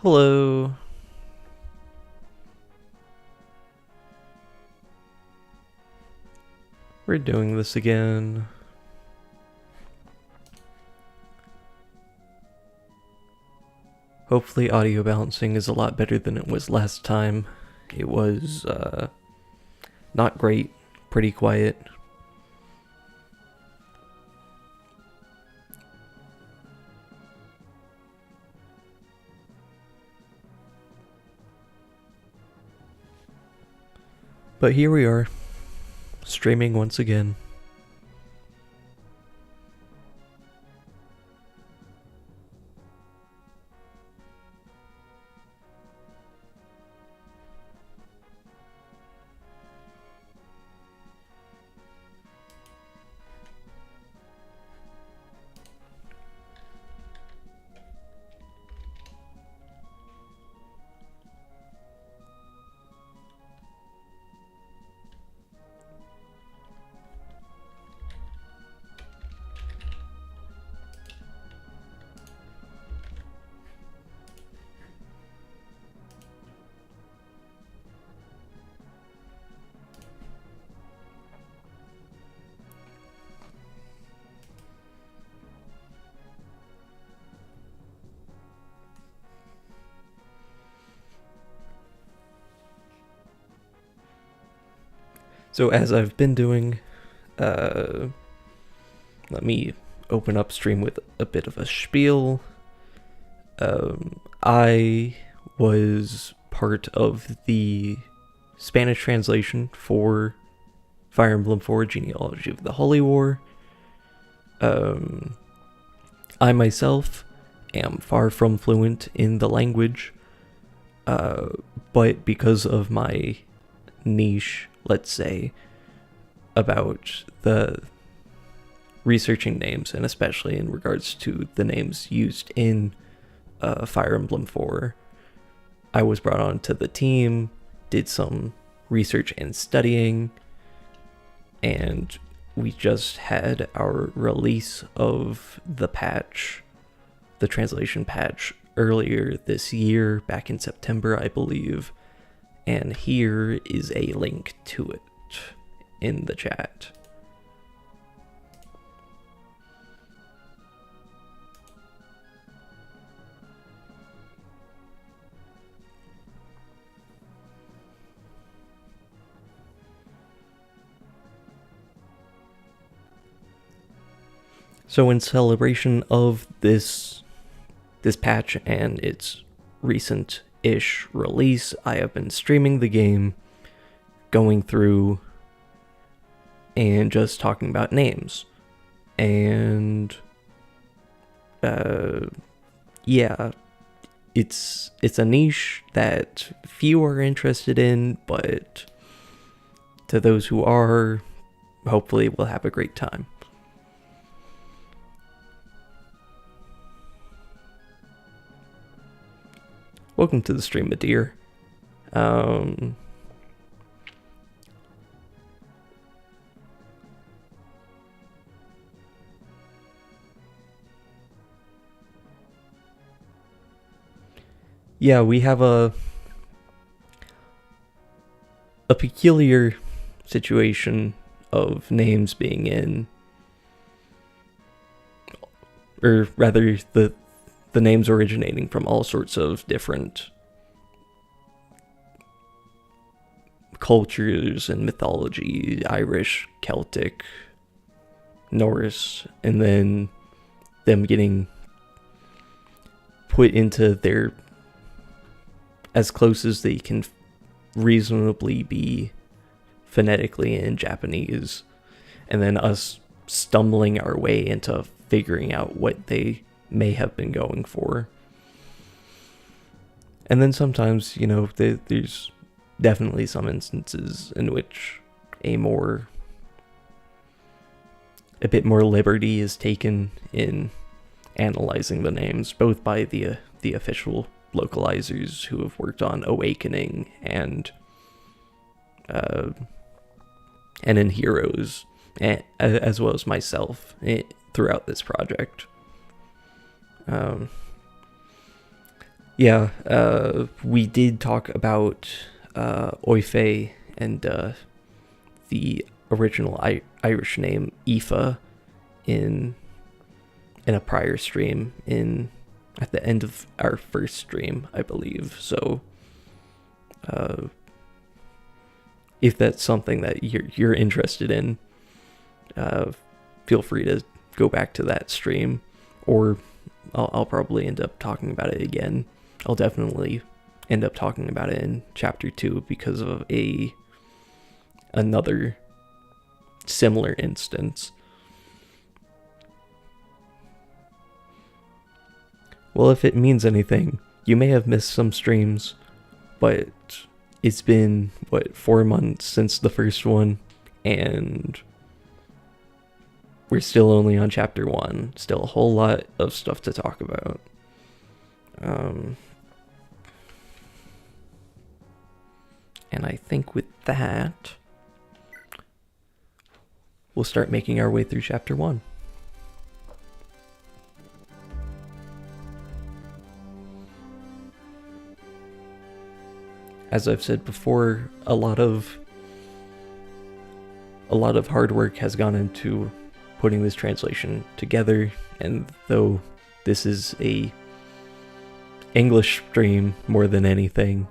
Hello. We're doing this again. Hopefully audio balancing is a lot better than it was last time. It was, not great, pretty quiet. But here we are, streaming once again. So as I've been doing, let me open up stream with a bit of a spiel. I was part of the Spanish translation for Fire Emblem 4 Genealogy of the Holy War. I myself am far from fluent in the language, but because of my niche, let's say, about the researching names, and especially in regards to the names used in Fire Emblem 4, I was brought on to the team, did some research and studying, and we just had our release of the patch, the translation patch, earlier this year, back in September, I believe. And here is a link to it in the chat. So in celebration of this patch and its recent-ish release, I have been streaming the game, going through and just talking about names. And yeah, it's a niche that few are interested in, but to those who are, hopefully we'll have a great time. Welcome to the stream, Midir. Yeah, we have a peculiar situation of names being in, or rather the names originating from all sorts of different cultures and mythology, Irish, Celtic, Norse, and then them getting put into their, as close as they can reasonably be phonetically in Japanese, and then us stumbling our way into figuring out what they may have been going for. And then sometimes, you know, there's definitely some instances in which a bit more liberty is taken in analyzing the names, both by the official localizers who have worked on Awakening and in Heroes, as well as myself throughout this project. Yeah, we did talk about Oife and the original Irish name Aoife in a prior stream at the end of our first stream, I believe. So if that's something that you're interested in, feel free to go back to that stream, or I'll probably end up talking about it again. I'll definitely end up talking about it in chapter 2 because of another similar instance. Well, if it means anything, you may have missed some streams, but it's been, 4 months since the first one, and we're still only on chapter 1. Still a whole lot of stuff to talk about. And I think with that, we'll start making our way through chapter 1. As I've said before, a lot of hard work has gone into putting this translation together, and though this is a English stream more than anything,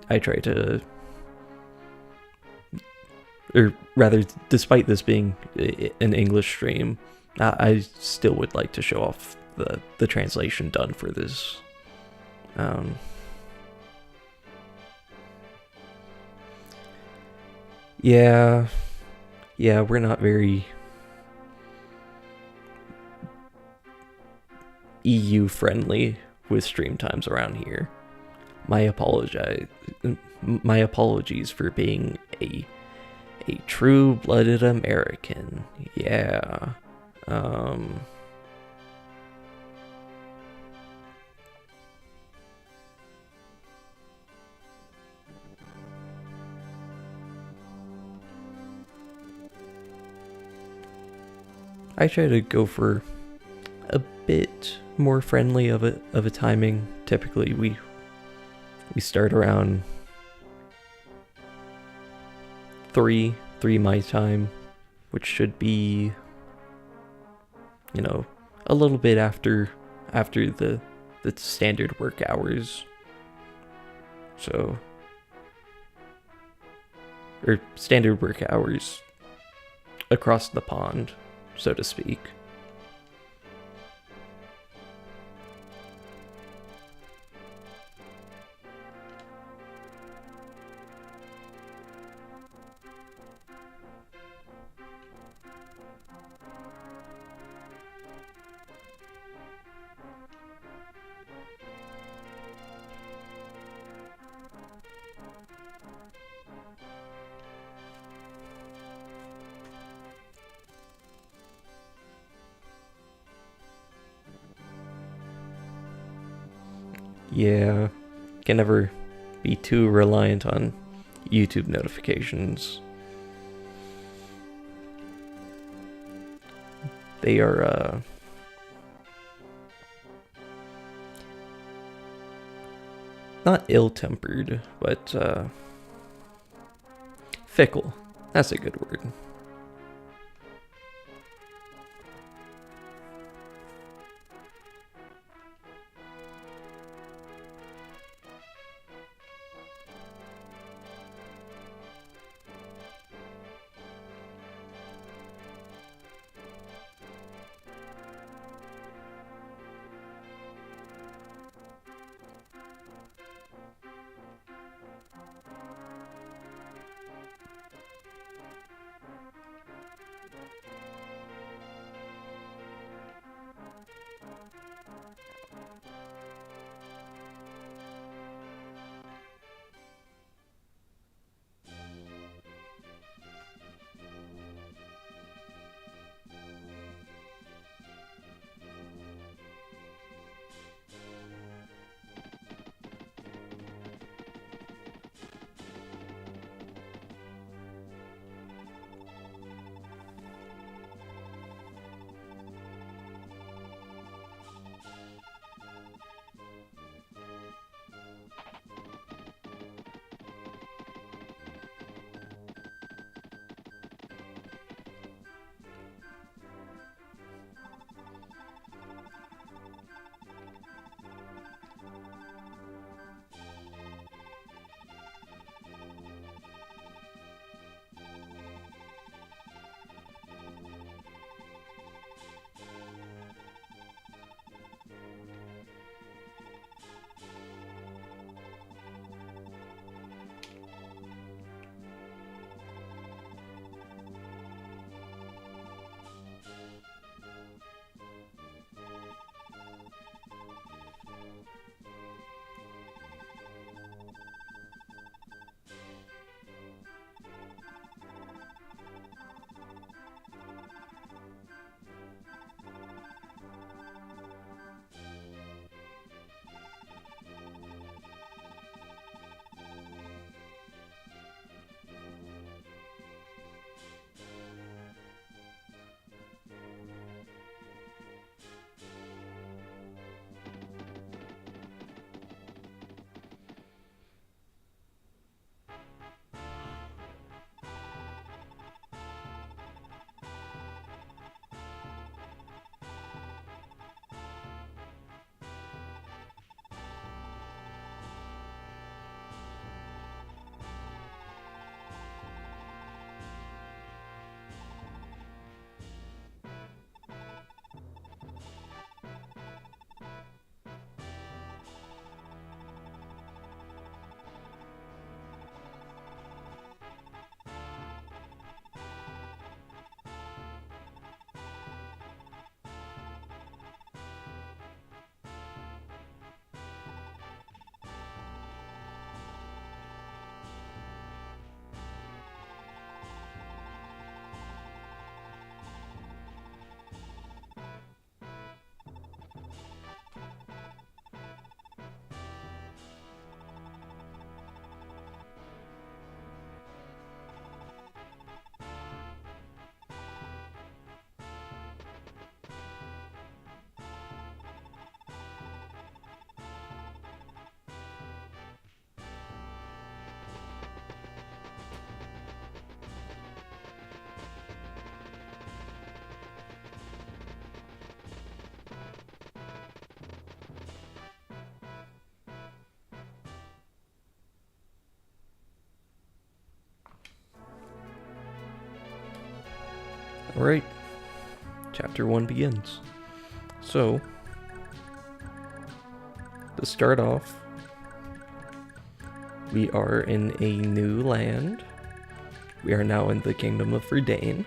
I try to, or rather, despite this being an English stream, I still would like to show off the translation done for this. Yeah, we're not very EU friendly with stream times around here. My apologies for being a true-blooded American. Yeah. I try to go for a bit more friendly of a timing. Typically, we start around 3 my time, which should be, a little bit after the standard work hours. So, or standard work hours across the pond, so to speak. Yeah, can never be too reliant on YouTube notifications. They are, not ill-tempered, but, fickle. That's a good word. Alright, chapter 1 begins. So, to start off, we are in a new land. We are now in the kingdom of Verdane,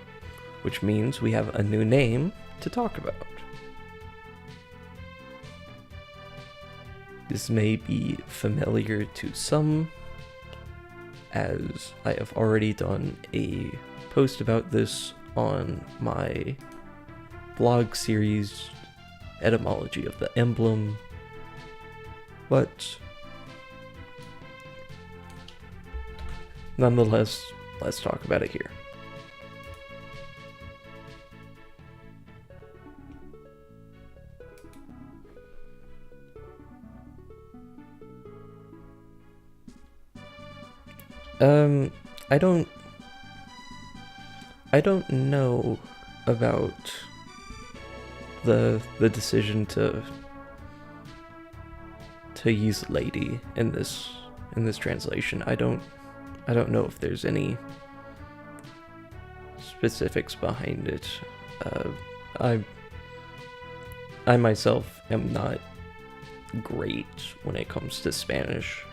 which means we have a new name to talk about. This may be familiar to some, as I have already done a post about this on my blog series, Etymology of the Emblem, but nonetheless, let's talk about it here. I don't know about the decision to use lady in this translation. I don't know if there's any specifics behind it. I myself am not great when it comes to Spanish,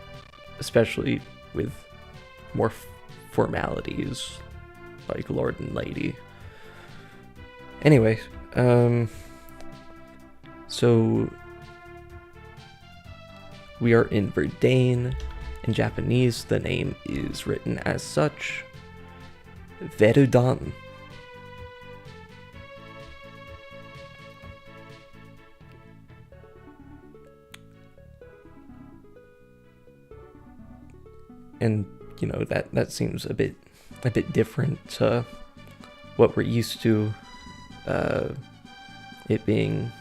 especially with more formalities like lord and lady. Anyway, so we are in Verdane. In Japanese, the name is written as such, Verdane. And you know, that seems a bit different to what we're used to, it being,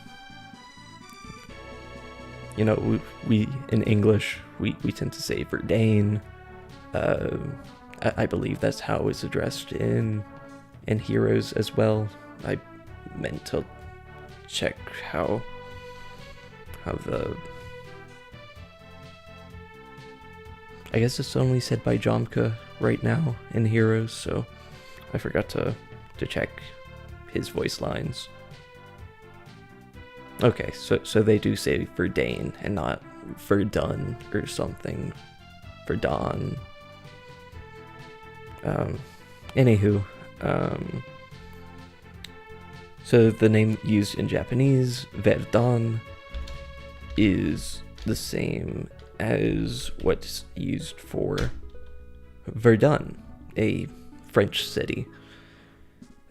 you know, we in English we tend to say Verdane. I believe that's how it's addressed in Heroes as well. I meant to check how the, I guess it's only said by Jomka right now in Heroes, so I forgot to check his voice lines. Okay, so they do say Verdane and not Verdun or something. Verdane. Anywho, so the name used in Japanese, Verdane, is the same as what's used for Verdun, a French city.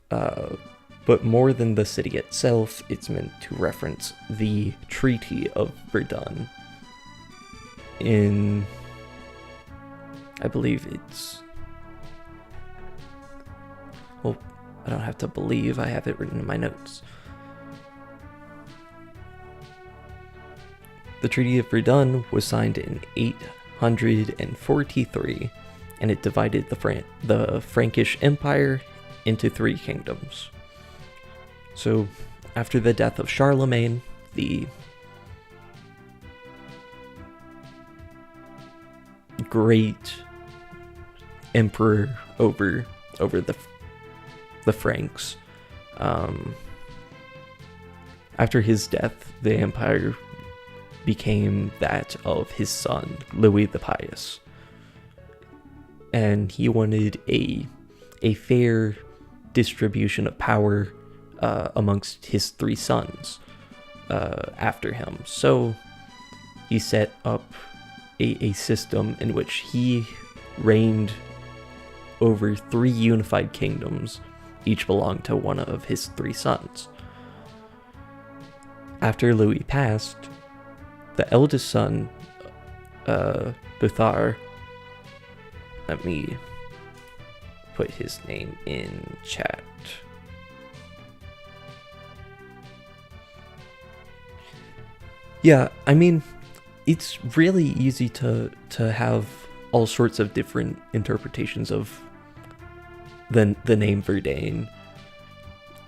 But more than the city itself, it's meant to reference the Treaty of Verdun. In, I believe it's, well, I don't have to believe, I have it written in my notes. The Treaty of Verdun was signed in 843, and it divided the Frankish Empire into 3 kingdoms. So, after the death of Charlemagne, the great emperor over the Franks, after his death, the empire became that of his son, Louis the Pious. And he wanted a fair distribution of power amongst his 3 sons after him. So he set up a system in which he reigned over 3 unified kingdoms, each belonged to one of his 3 sons. After Louis passed, the eldest son, Buthar, let me put his name in chat. Yeah, I mean, it's really easy to have all sorts of different interpretations of the name Verdane.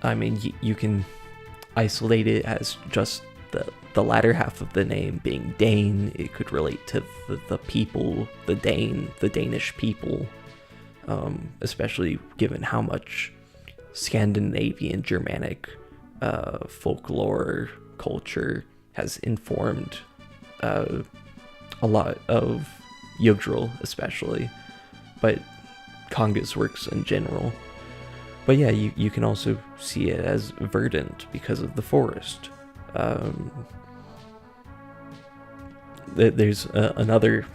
I mean, you can isolate it as just the latter half of the name being Dane. It could relate to the people, the Danish people, especially given how much Scandinavian Germanic folklore culture has informed a lot of Yggdrasil especially, but Konga's works in general. But yeah, you can also see it as verdant because of the forest. There's another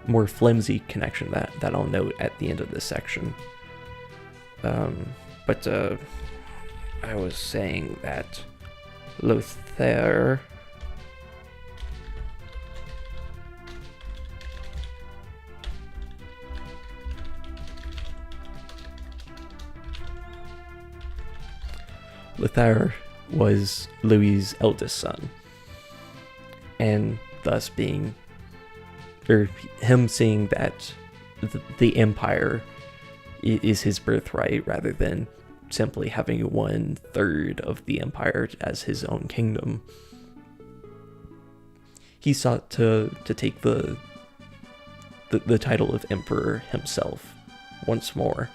more flimsy connection that I'll note at the end of this section. But I was saying that Lothair was Louis's eldest son, and thus him seeing that the empire is his birthright rather than simply having 1/3 of the empire as his own kingdom. He sought to take the title of emperor himself once more,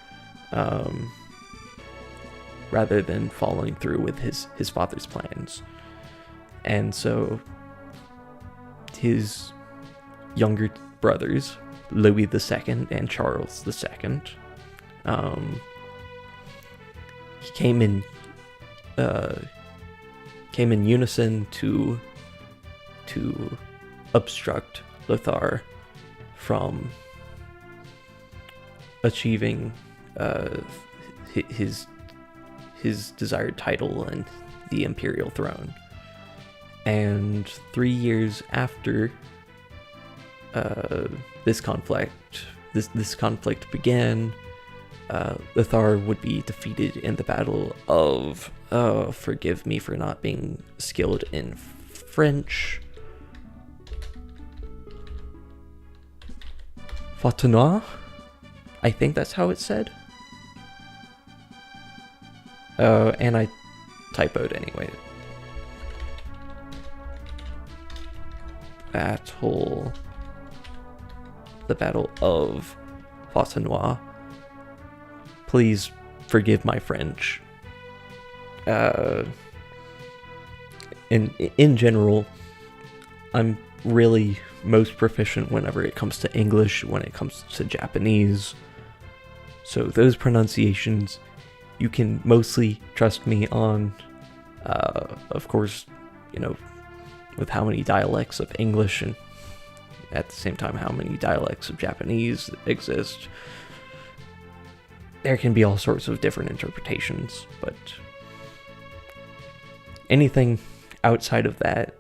rather than following through with his father's plans. And so his younger brothers, Louis II and Charles II, came in unison to obstruct Lothar from achieving his desired title and the imperial throne. And 3 years after this conflict began, Lothar would be defeated in the battle of, forgive me for not being skilled in French, Fontenoy? I think that's how it's said. And I typoed anyway. The Battle of Fontenoy. Please forgive my French. In general, I'm really most proficient whenever it comes to English, when it comes to Japanese. So those pronunciations, you can mostly trust me on. Of course, with how many dialects of English and at the same time how many dialects of Japanese exist, there can be all sorts of different interpretations, but anything outside of that,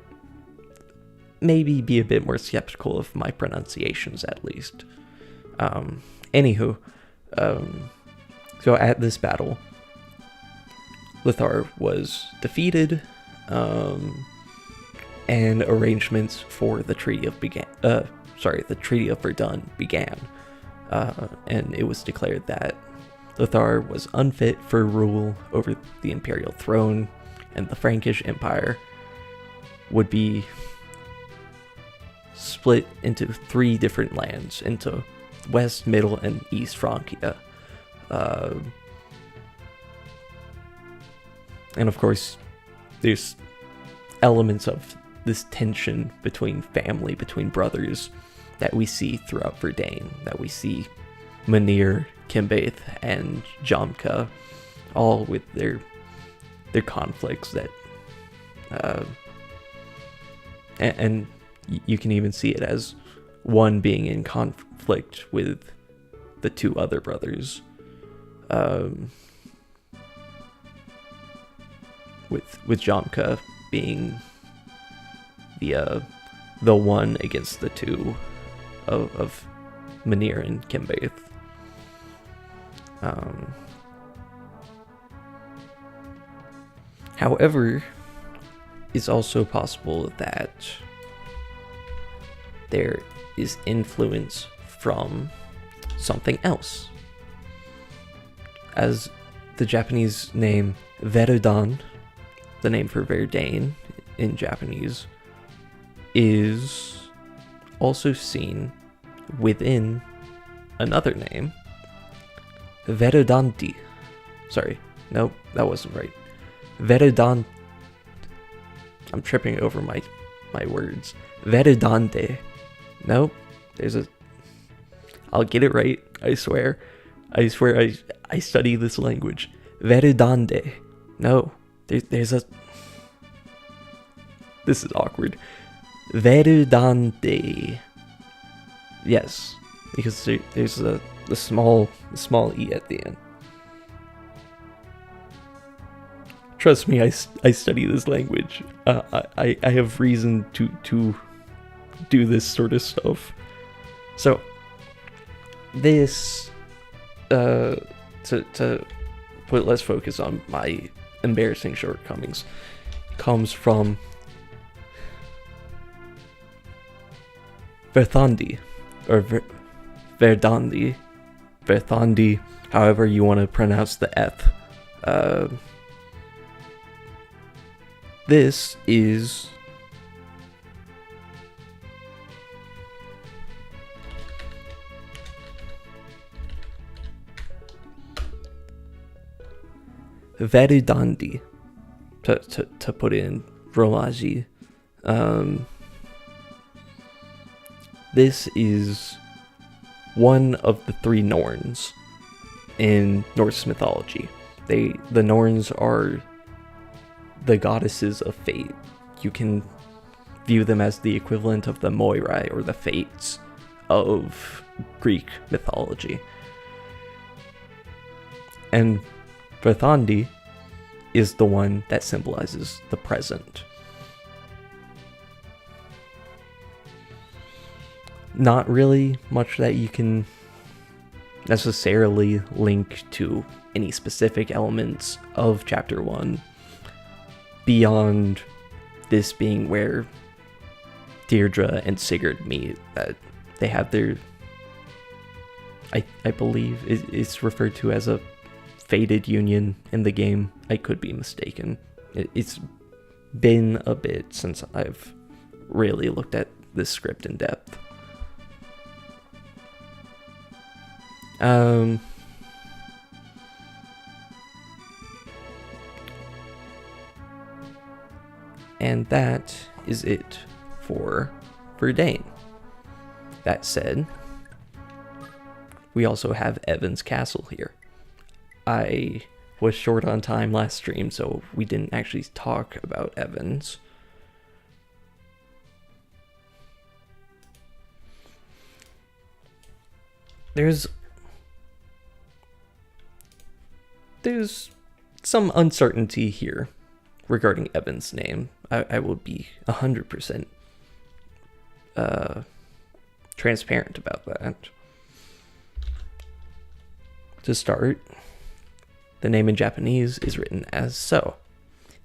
maybe be a bit more skeptical of my pronunciations at least. Anywho, so at this battle, Lothar was defeated, and arrangements for the Treaty of Verdane began, and it was declared that Lothar was unfit for rule over the imperial throne, and the Frankish Empire would be split into 3 different lands, into West, Middle, and East Francia. And of course, there's elements of this tension between family, between brothers, that we see throughout Verdane, that we see Midir, Kimbaith, and Jamka, all with their conflicts that, and you can even see it as one being in conflict with the 2 other brothers, with Jamka being the one against the 2 of Midir and Kimbaith. However, it's also possible that there is influence from something else. As the Japanese name Verdane, the name for Verdane in Japanese, is also seen within another name, Verodanti, Sorry. Nope, that wasn't right. Verdane. I'm tripping over my words. Verdane. Nope. I'll get it right. I swear. I study this language. Verdane. No. There's a... This is awkward. Verdane. Yes. Because there's the small E at the end. Trust me, I study this language. I have reason to do this sort of stuff. So this to let's focus on my embarrassing shortcomings, comes from Verthandi, or Verthandi, however you want to pronounce the F. This is Verdandi, to put it in Romaji. This is one of the three Norns in Norse mythology. The Norns are the goddesses of fate. You can view them as the equivalent of the Moirai, or the Fates of Greek mythology. And Verthandi is the one that symbolizes the present. Not really much that you can necessarily link to any specific elements of Chapter 1, beyond this being where Deirdre and Sigurd meet, that they have their, I believe it's referred to as a fated union in the game. I could be mistaken. It's been a bit since I've really looked at this script in depth. And that is it for Verdane. That said, we also have Evan's Castle here. I was short on time last stream, so we didn't actually talk about Evans. There's some uncertainty here regarding Evan's name. I will be 100% transparent about that. To start, the name in Japanese is written as so.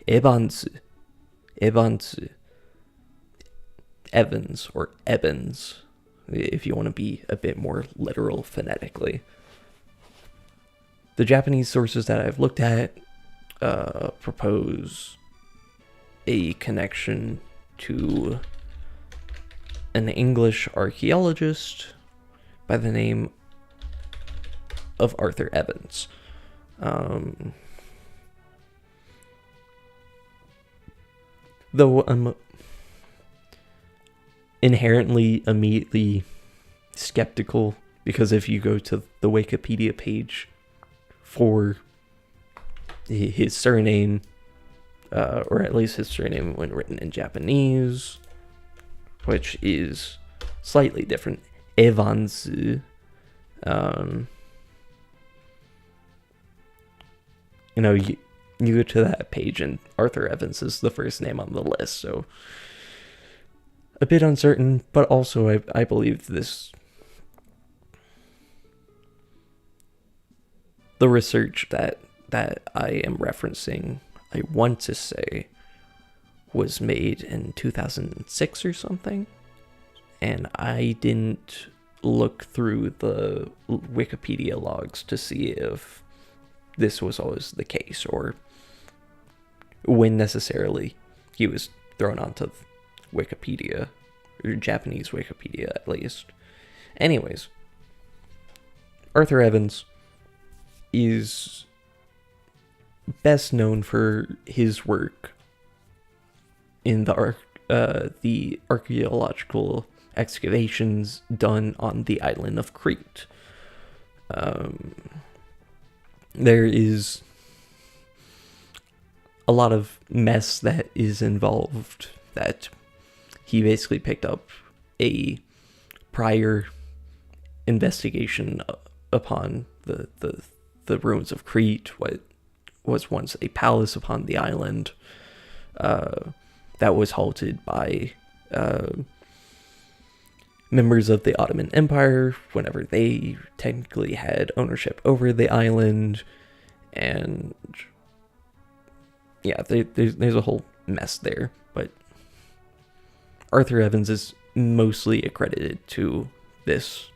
Ebansu. Ebansu. Evans, or Ebans, if you want to be a bit more literal phonetically. The Japanese sources that I've looked at propose a connection to an English archaeologist by the name of Arthur Evans. Though I'm inherently immediately skeptical, because if you go to the Wikipedia page for his surname, or at least his surname when written in Japanese, which is slightly different, Evans, you go to that page and Arthur Evans is the first name on the list, so a bit uncertain, but also I believe the research that I am referencing, I want to say, was made in 2006 or something, and I didn't look through the Wikipedia logs to see if this was always the case, or when necessarily he was thrown onto Wikipedia, or Japanese Wikipedia at least. Anyways, Arthur Evans is best known for his work in the archaeological excavations done on the island of Crete. There is a lot of mess that is involved, that he basically picked up a prior investigation upon the ruins of Crete, what was once a palace upon the island, that was halted by members of the Ottoman Empire whenever they technically had ownership over the island. And yeah, there's a whole mess there, but Arthur Evans is mostly accredited to this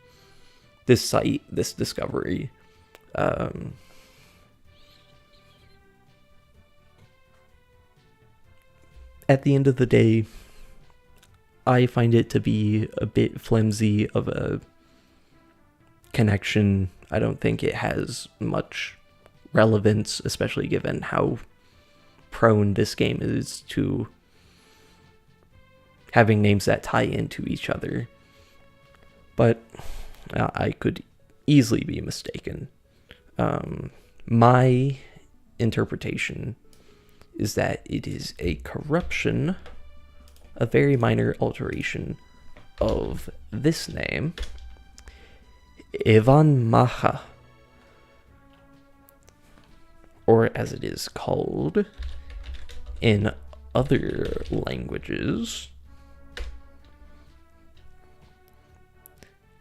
site, this discovery. At the end of the day, I find it to be a bit flimsy of a connection. I don't think it has much relevance, especially given how prone this game is to having names that tie into each other. But I could easily be mistaken. My interpretation is that it is a corruption, a very minor alteration of this name, Ivan Maha, or as it is called in other languages,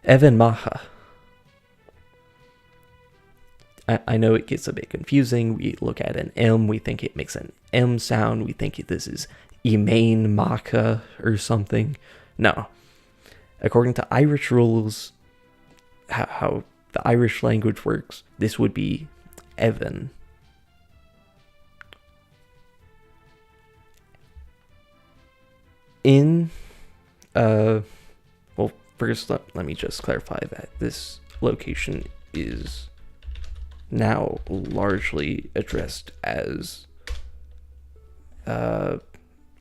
Evan Maha. I know it gets a bit confusing. We look at an M, we think it makes an M sound, we think this is Emain Macha or something. No. According to Irish rules, how the Irish language works, this would be Evan. Well, first let me just clarify that this location is now largely addressed as,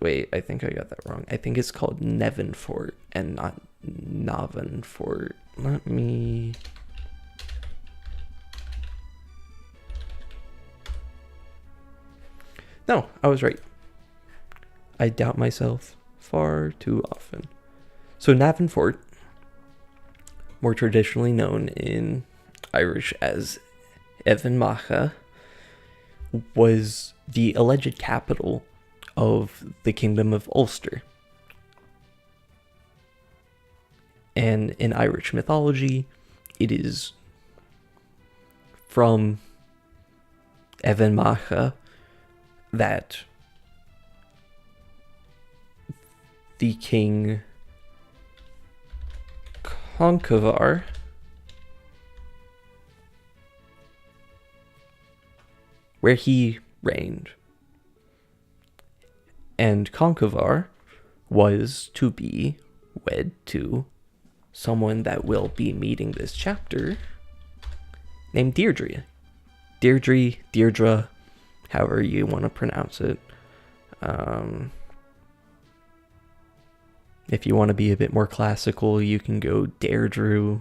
wait, I think I got that wrong. I think it's called Nevenfort and not Navenfort. Let me... No, I was right. I doubt myself far too often. So Navenfort, more traditionally known in Irish as Evan Macha, was the alleged capital of the Kingdom of Ulster. And in Irish mythology, it is from Evan Macha that the king Conchobar where he reigned. And Conchobar was to be wed to someone that will be meeting this chapter named Deirdre. Deirdre, however you want to pronounce it. If you want to be a bit more classical, you can go Deirdre.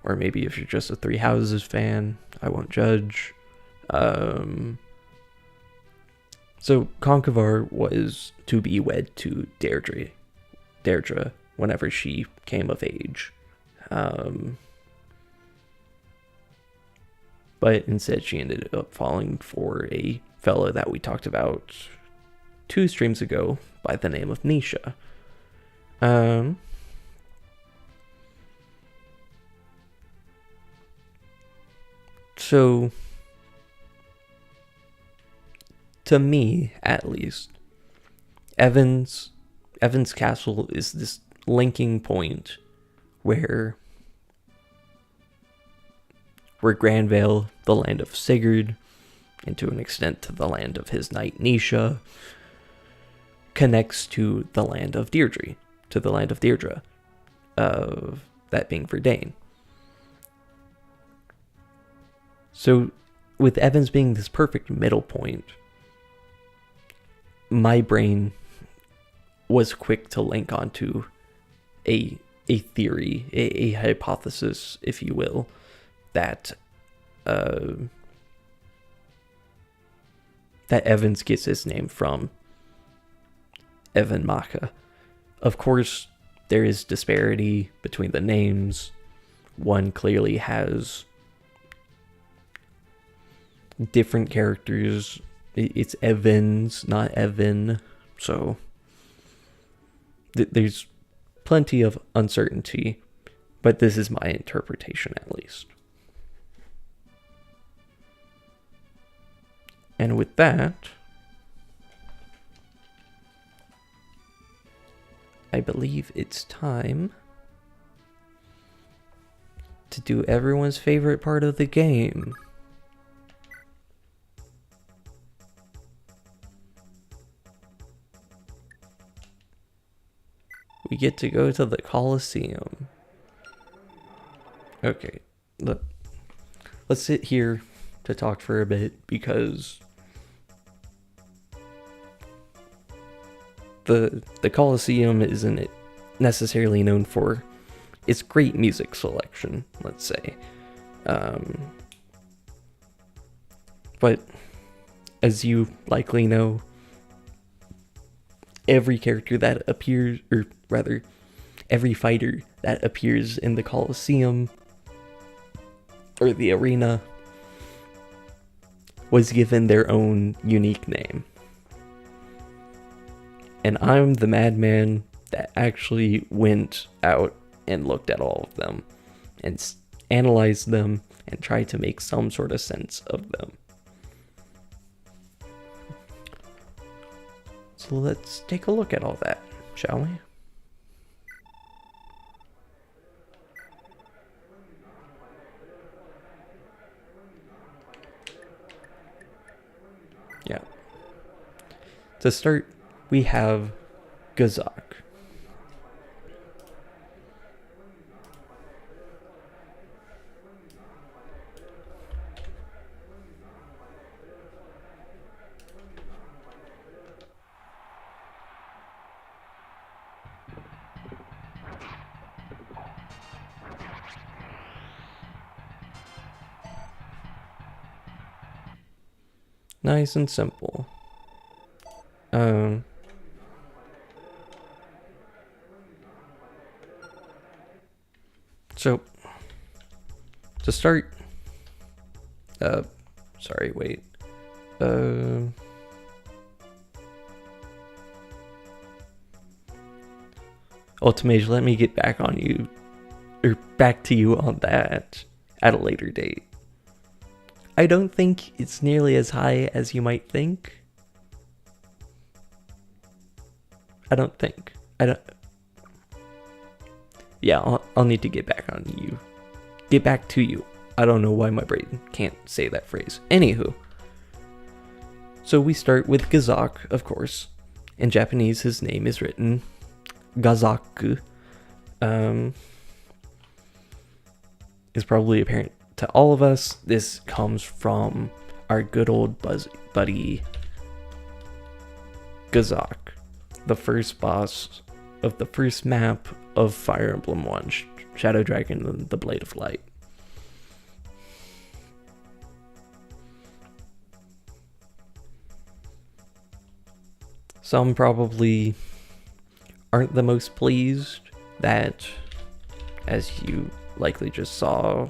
Or maybe if you're just a Three Houses fan, I won't judge. So Conchobar was to be wed to Deirdre, whenever she came of age. But instead she ended up falling for a fellow that we talked about 2 streams ago by the name of Nisha. So, to me, at least, Evan's castle is this linking point where Granvale, the land of Sigurd, and to an extent to the land of his knight Nisha, connects to the land of Deirdre, that being Verdane. So with Evans being this perfect middle point, my brain was quick to link onto a theory, a hypothesis, if you will, that that Evans gets his name from Evan Macha. Of course, there is disparity between the names. One clearly has different characters. It's Evans, not Evan. So there's plenty of uncertainty, but this is my interpretation at least. And with that, I believe it's time to do everyone's favorite part of the game. We get to go to the Colosseum. Okay, let's sit here to talk for a bit, because the Colosseum isn't necessarily known for its great music selection, let's say. But as you likely know, every character that appears, or rather, every fighter that appears in the Colosseum or the arena was given their own unique name. And I'm the madman that actually went out and looked at all of them and analyzed them and tried to make some sort of sense of them. So let's take a look at all that, shall we? Yeah. To start, we have Ghazzak. Nice and simple. So, to start, sorry, wait, Ultimage, let me get back on you, or back to you on that at a later date. I don't think it's nearly as high as you might think. I don't. Yeah, I'll need to get back on you. Get back to you. I don't know why my brain can't say that phrase. Anywho. So we start with Gazzak, of course. In Japanese, his name is written Ghazzak. Is probably apparent to all of us. This comes from our good old buddy Gazzak, the first boss of the first map of Fire Emblem 1, Shadow Dragon and the Blade of Light. Some probably aren't the most pleased that, as you likely just saw,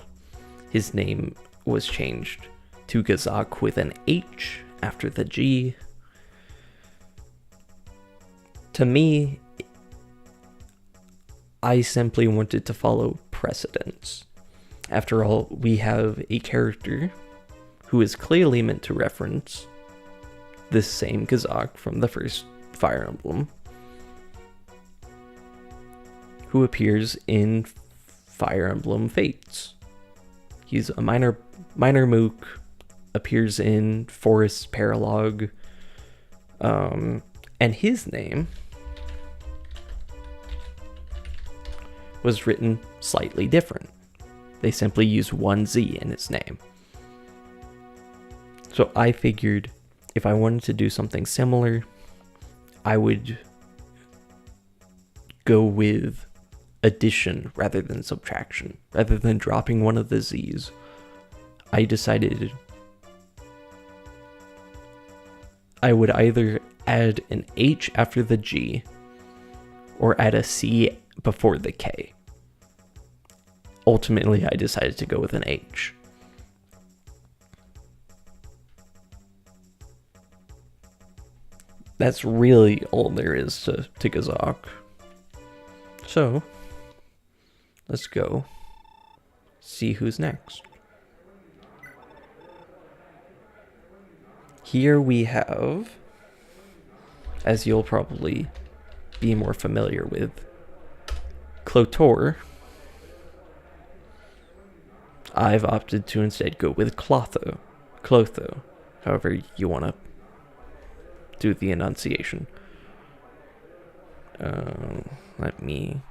his name was changed to Gazzak with an H after the G. To me, I simply wanted to follow precedence. After all, we have a character who is clearly meant to reference this same Gazzak from the first Fire Emblem, who appears in Fire Emblem Fates. He's a minor mook, appears in Forest Paralog, and his name was written slightly different. They simply use one Z in its name. So I figured if I wanted to do something similar, I would go with addition rather than subtraction. Rather than dropping one of the Z's, I decided I would either add an H after the G or add a C before the K. Ultimately, I decided to go with an H. That's really all there is to Ghazzak. So, let's go see who's next. Here we have, as you'll probably be more familiar with, Clotore. I've opted to instead go with Clotho, however you want to do the enunciation. Let me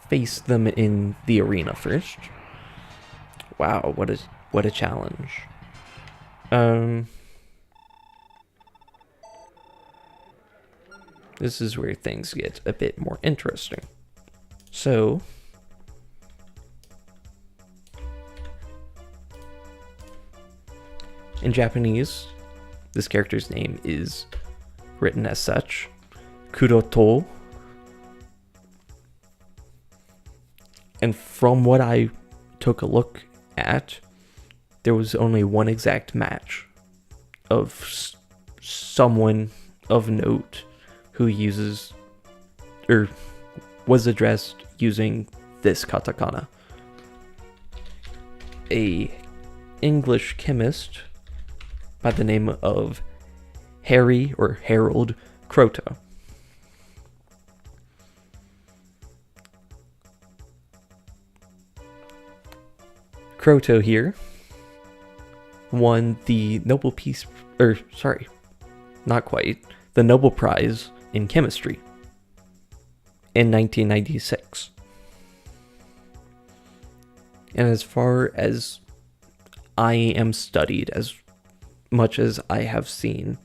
face them in the arena first. Wow, what a challenge. This is where things get a bit more interesting. So, in Japanese, this character's name is written as such, Clotho. And from what I took a look at, there was only one exact match of someone of note who uses, or was addressed using this katakana. A English chemist by the name of Harry or Harold Clotho. Clotho here won the Nobel Peace, not quite, the Nobel Prize in Chemistry in 1996. And as far as I am studied, as much as I have seen,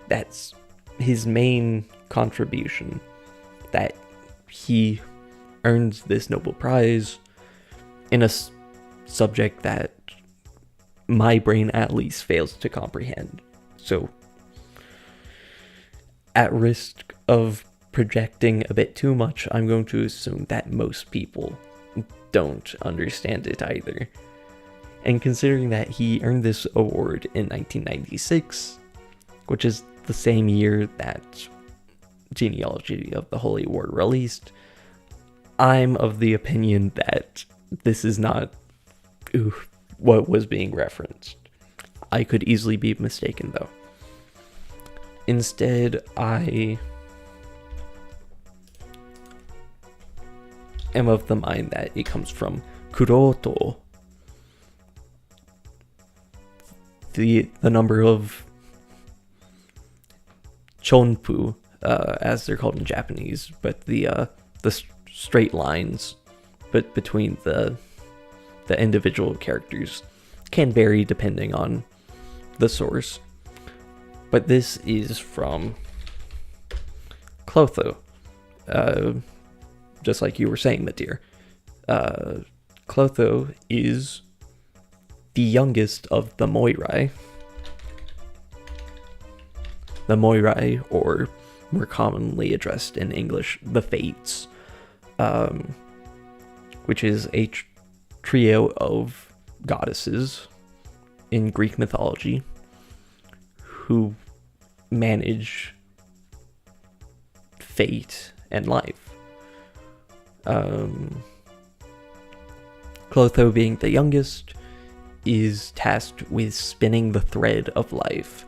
that's his main contribution, that he earned this Nobel Prize in a subject that my brain at least fails to comprehend. So, at risk of projecting a bit too much, I'm going to assume that most people don't understand it either. And considering that he earned this award in 1996, which is the same year that Genealogy of the Holy War released, I'm of the opinion that this is not what was being referenced. I could easily be mistaken though. Instead, I am of the mind that it comes from Clotho, the number of chonpu, as they're called in Japanese, but the straight lines but between the individual characters can vary depending on the source. But this is from Clotho, just like you were saying, Midir. Clotho is the youngest of the Moirai. The Moirai, or more commonly addressed in English, the Fates, which is a trio of goddesses in Greek mythology who manage fate and life. Clotho, being the youngest, is tasked with spinning the thread of life,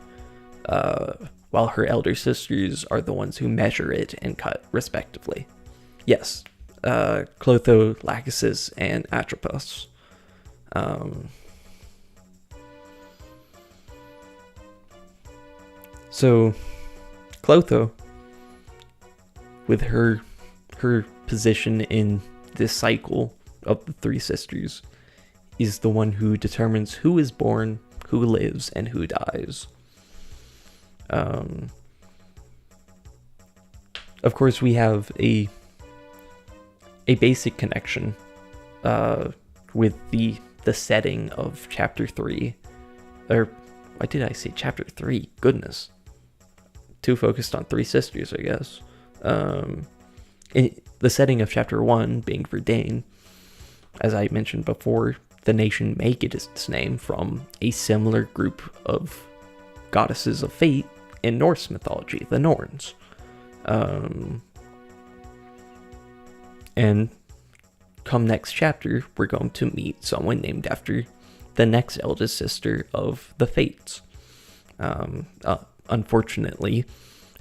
while her elder sisters are the ones who measure it and cut respectively. Yes, Clotho, Lachesis, and Atropos. So, Clotho, with her position in this cycle of the three sisters, is the one who determines who is born, who lives, and who dies. Of course, we have a basic connection with the setting of chapter 3. Or why did I say chapter 3? Goodness. Too focused on Three Sisters, I guess. In the setting of chapter 1 being Verdane, as I mentioned before, the nation may get its name from a similar group of goddesses of fate in Norse mythology, the Norns. And come next chapter, we're going to meet someone named after the next eldest sister of the Fates. Unfortunately,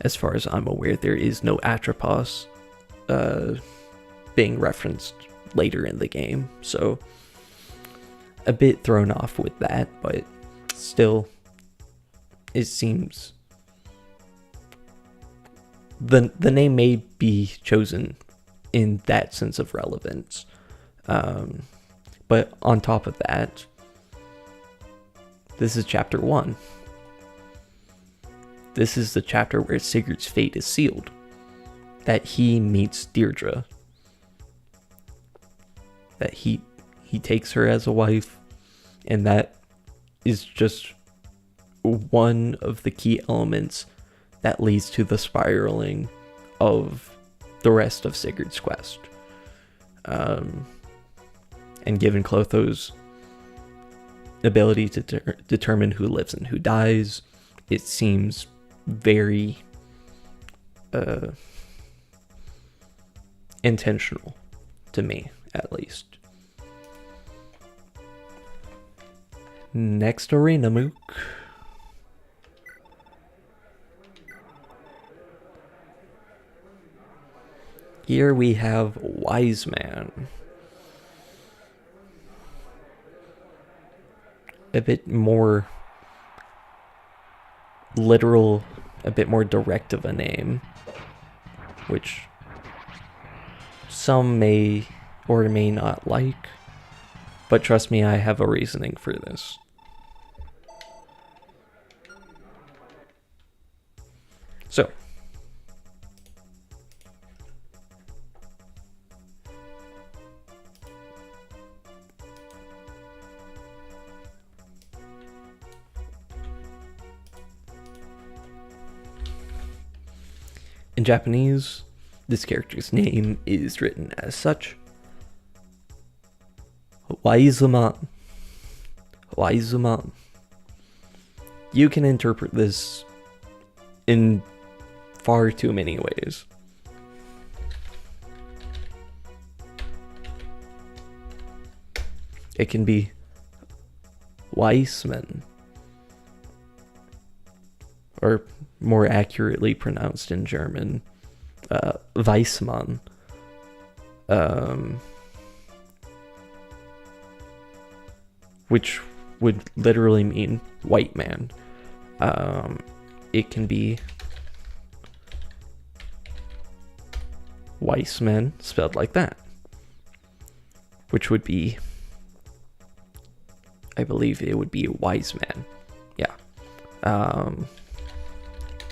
as far as I'm aware, there is no Atropos being referenced later in the game, so a bit thrown off with that, but still, it seems the name may be chosen in that sense of relevance. But on top of that, this is chapter 1. This is the chapter where Sigurd's fate is sealed. That he meets Deirdre. That he takes her as a wife. And that is just one of the key elements that leads to the spiraling of the rest of Sigurd's quest. And given Clotho's ability to determine who lives and who dies, it seems very intentional to me, at least. Next arena, Mook. Here we have Wiseman. A bit more literal, a bit more direct of a name, which some may or may not like, but trust me, I have a reasoning for this. So, in Japanese, this character's name is written as such. Weissman. Weissman. You can interpret this in far too many ways. It can be Weissman, or more accurately pronounced in German, Weissman. Which would literally mean white man. It can be Weissman, spelled like that, which would be, I believe it would be Wiseman. Yeah.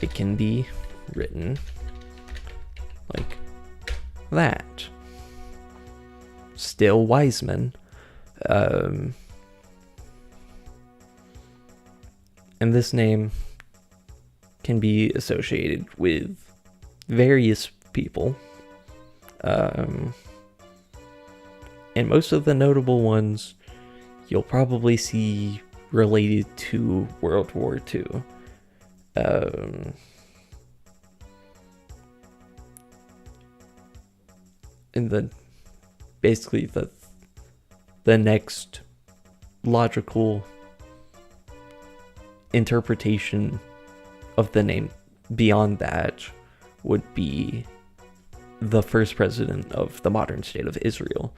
It can be written like that. Still Wiseman. And this name can be associated with various people. And most of the notable ones you'll probably see related to World War II. And basically the next logical interpretation of the name beyond that would be the first president of the modern state of Israel.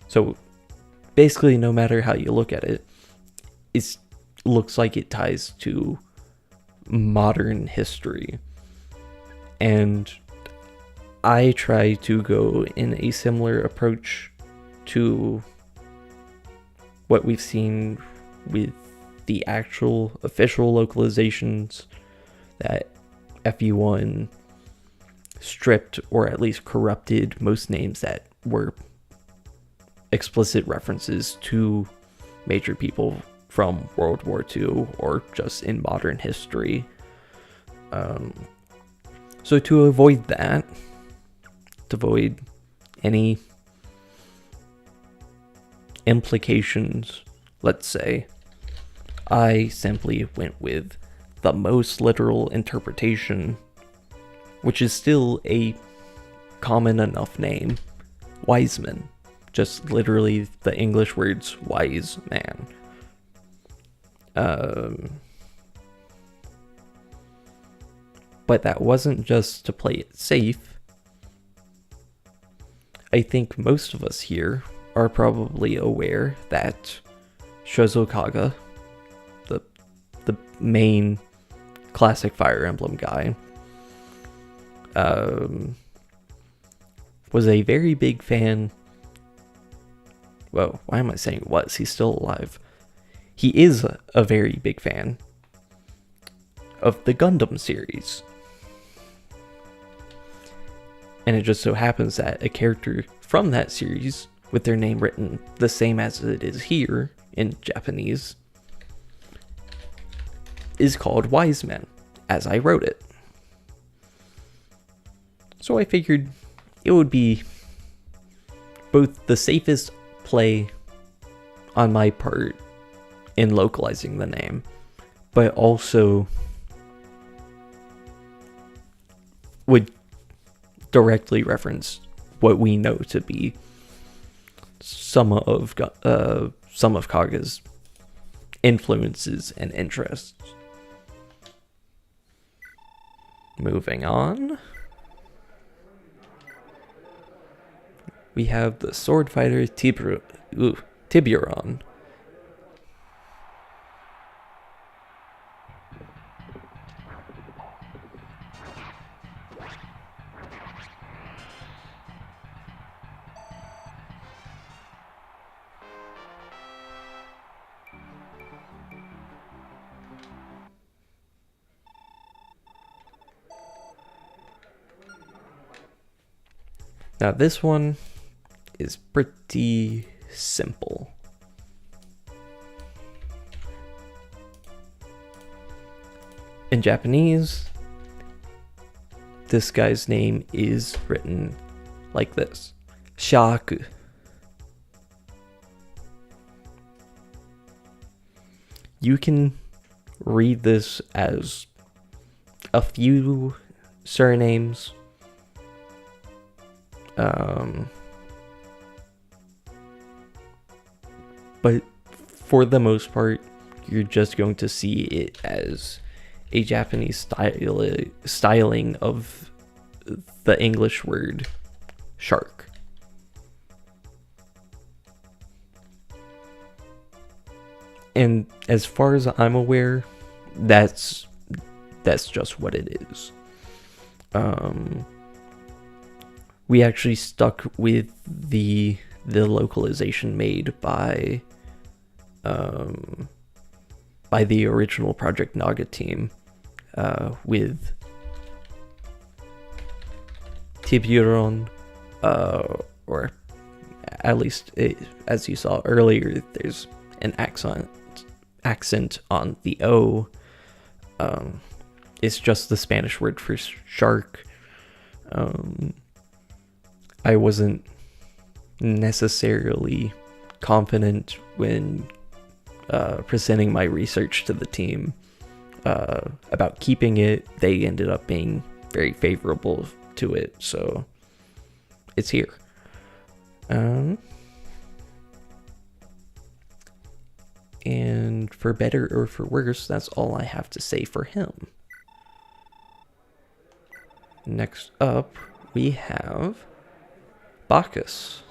So basically, no matter how you look at it, it looks like it ties to modern history. And I try to go in a similar approach to what we've seen with the actual official localizations, that FE1 stripped or at least corrupted most names that were explicit references to major people from World War II or just in modern history. So to avoid that, to avoid any implications, let's say, I simply went with the most literal interpretation, which is still a common enough name, Wiseman. Just literally the English words wise man. But that wasn't just to play it safe. I think most of us here are probably aware that Shozokaga, the main classic Fire Emblem guy, was a very big fan. Well, why am I saying was? He's still alive. He is a very big fan of the Gundam series. And it just so happens that a character from that series, with their name written the same as it is here in Japanese, is called Wiseman, as I wrote it. So I figured it would be both the safest play on my part in localizing the name, but also would directly reference what we know to be some of Kaga's influences and interests. Moving on, we have the sword fighter Tiburon. Now this one is pretty simple. In Japanese, this guy's name is written like this: Shaku. You can read this as a few surnames. But for the most part, you're just going to see it as a Japanese styling of the English word shark. And as far as I'm aware, that's just what it is. We actually stuck with the localization made by the original Project Naga team, with Tiburon, or at least as you saw earlier, there's an accent on the O. It's just the Spanish word for shark. I wasn't necessarily confident when presenting my research to the team about keeping it. They ended up being very favorable to it, so it's here. And for better or for worse, that's all I have to say for him. Next up, we have Bacchus.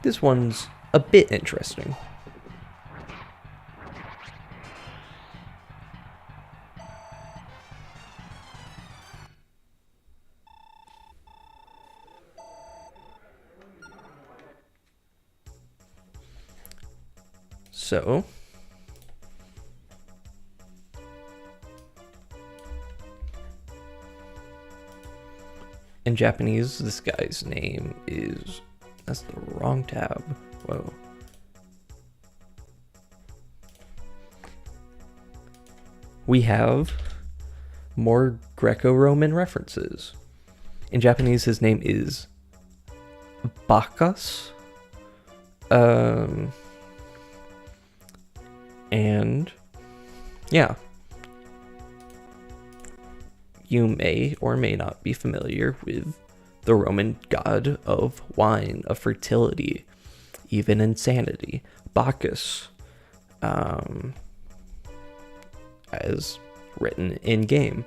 This one's a bit interesting. So, in Japanese, this guy's name is, that's the wrong tab. Whoa. We have more Greco-Roman references. In Japanese, his name is Bacchus. And yeah, you may or may not be familiar with the Roman god of wine, of fertility, even insanity, Bacchus, as written in game.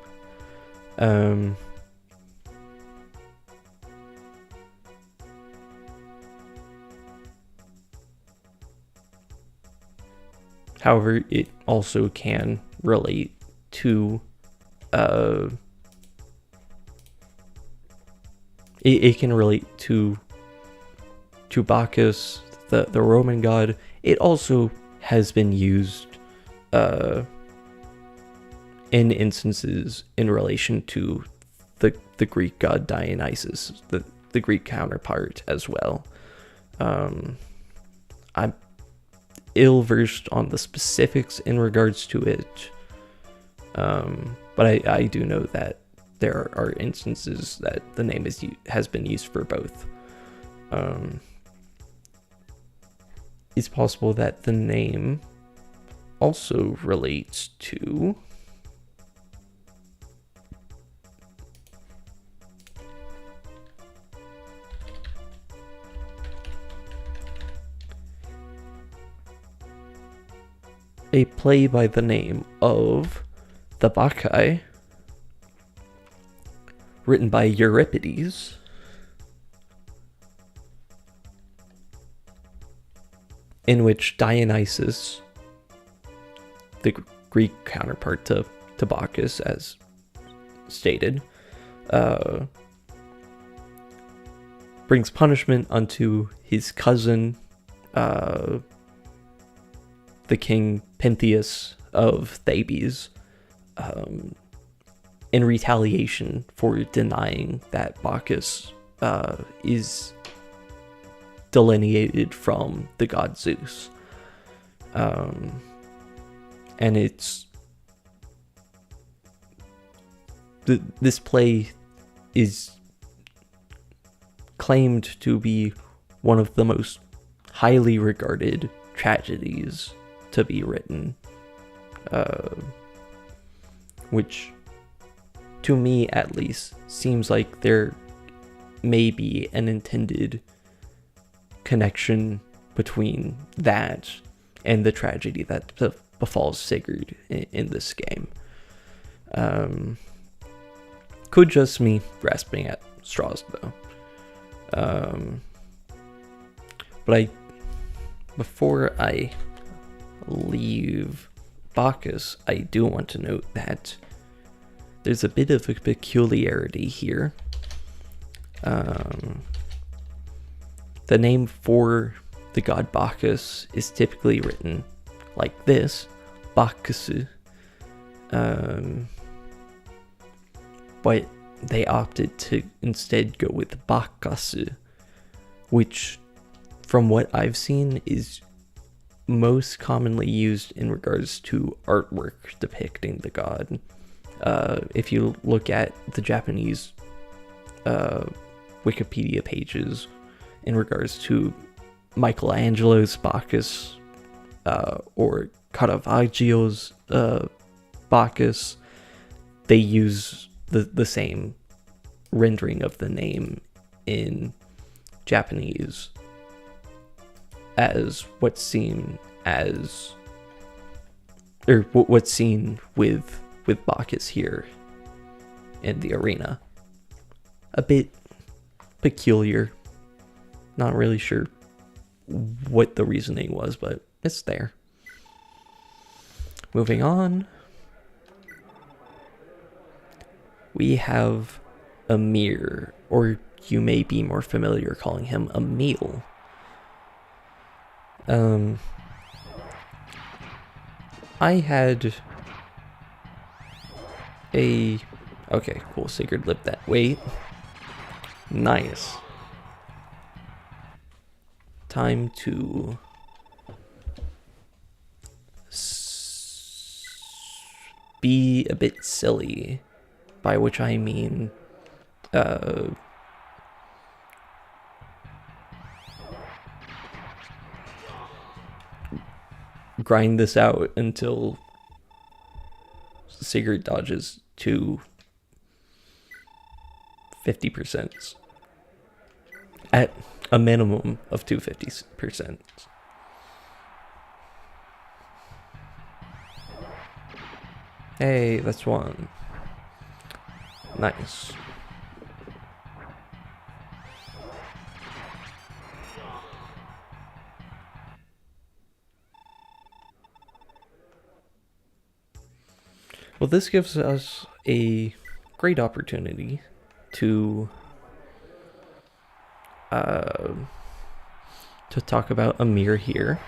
However, it also can relate to it can relate to Bacchus, the Roman god. It also has been used in instances in relation to the Greek god Dionysus, the Greek counterpart as well. I'm ill-versed on the specifics in regards to it, but I do know that there are instances that the name has been used for both. It's possible that the name also relates to a play by the name of the Bacchae, written by Euripides, in which Dionysus, the Greek counterpart to Bacchus, as stated, brings punishment unto his cousin, the king Pentheus of Thebes, in retaliation for denying that Bacchus is delineated from the god Zeus. And it's this play is claimed to be one of the most highly regarded tragedies to be written, which to me at least seems like there may be an intended connection between that and the tragedy that befalls Sigurd in this game. Could just me grasping at straws though. But before I leave Bacchus, I do want to note that there's a bit of a peculiarity here. The name for the god Bacchus is typically written like this, Bacchus, but they opted to instead go with Bacchus, which, from what I've seen, is most commonly used in regards to artwork depicting the god. If you look at the Japanese Wikipedia pages in regards to Michelangelo's Bacchus or Caravaggio's Bacchus, they use the same rendering of the name in Japanese as what's seen with Bacchus here in the arena. A bit peculiar. Not really sure what the reasoning was, but it's there. Moving on. We have Emir, or you may be more familiar calling him Emile. I had a... Okay, cool. Sacred lip that. Wait. Nice. Time to... be a bit silly. By which I mean... grind this out until Sigurd dodges to 50%. At a minimum of 250%. Hey, that's one. Nice. Well, this gives us a great opportunity to talk about Emir here.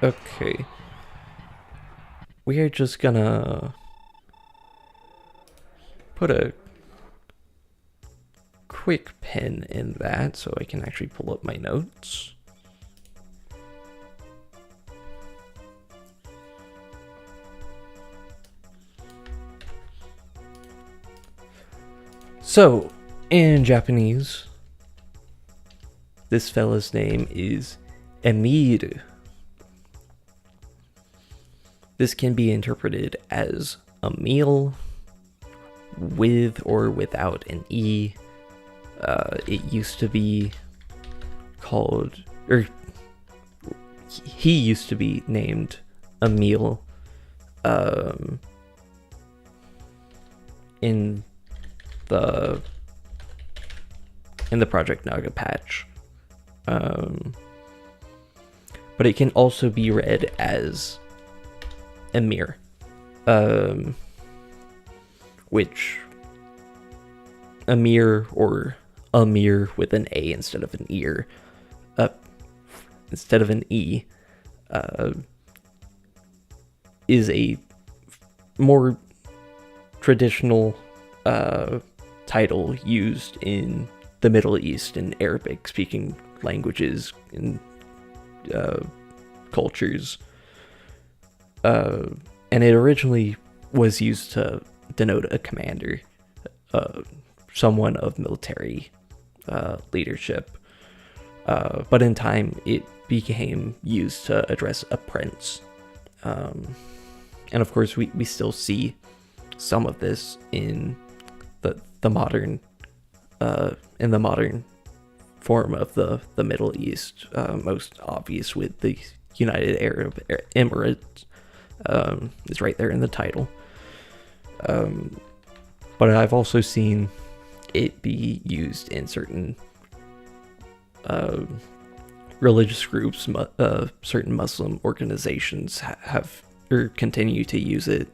Okay. We are just gonna put a quick pin in that so I can actually pull up my notes. So, in Japanese, this fella's name is Emir. This can be interpreted as Emile, with or without an E. It used to be called, or he used to be named Emile in the Project Naga patch. But it can also be read as Emir, which Emir or Amir with an A instead of an ear, instead of an E, is a more traditional title used in the Middle East and Arabic-speaking languages and cultures. And it originally was used to denote a commander, someone of military leadership. But in time, it became used to address a prince. And of course, we still see some of this in the modern form of the Middle East, most obvious with the United Arab Emirates. Is right there in the title. But I've also seen it be used in certain religious groups. Certain Muslim organizations have or continue to use it.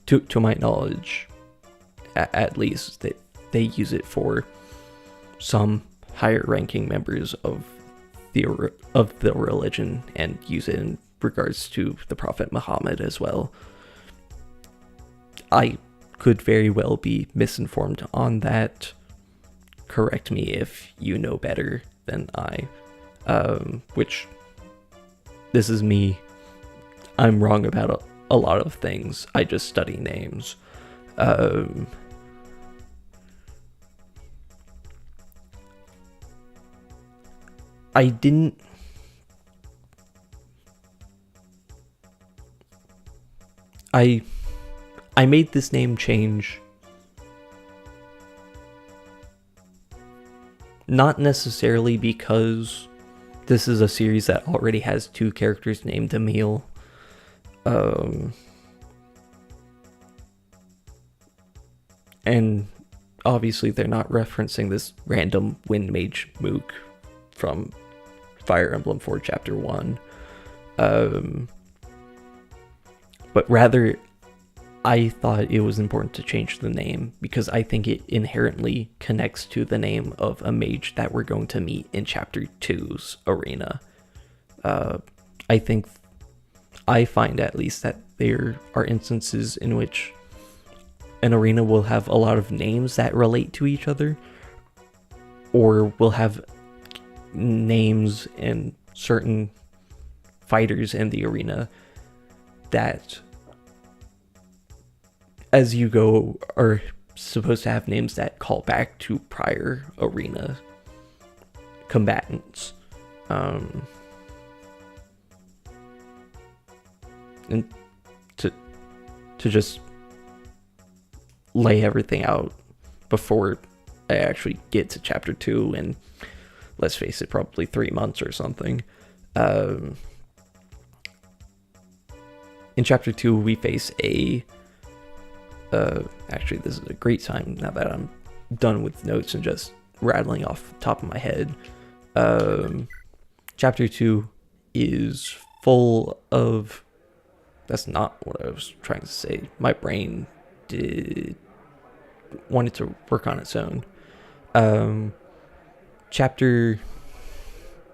To my knowledge, at least, they use it for some higher ranking members of the religion, and use it in regards to the Prophet Muhammad as well. I could very well be misinformed on that. Correct me if you know better than I. Which, this is me. I'm wrong about a lot of things. I just study names. I made this name change not necessarily because this is a series that already has two characters named Emile. And obviously they're not referencing this random wind mage mook from Fire Emblem 4 Chapter 1. But rather, I thought it was important to change the name because I think it inherently connects to the name of a mage that we're going to meet in Chapter 2's arena. I find at least that there are instances in which an arena will have a lot of names that relate to each other, or will have names and certain fighters in the arena that, as you go, are supposed to have names that call back to prior arena combatants. And to just lay everything out before I actually get to Chapter 2, and let's face it, probably 3 months or something. In Chapter 2, we face actually, this is a great time now that I'm done with notes and just rattling off the top of my head. Chapter 2 is full of... That's not what I was trying to say. My brain wanted to work on its own. Chapter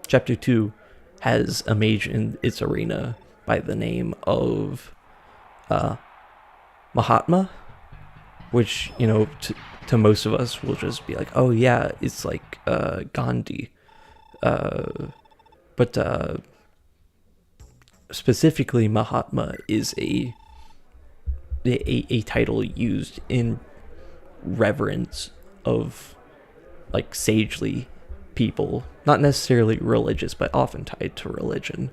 2 has a mage in its arena by the name of Mahatma, which, you know, to most of us will just be like, oh yeah, it's like Gandhi. But specifically, Mahatma is a title used in reverence of like sagely people, not necessarily religious, but often tied to religion.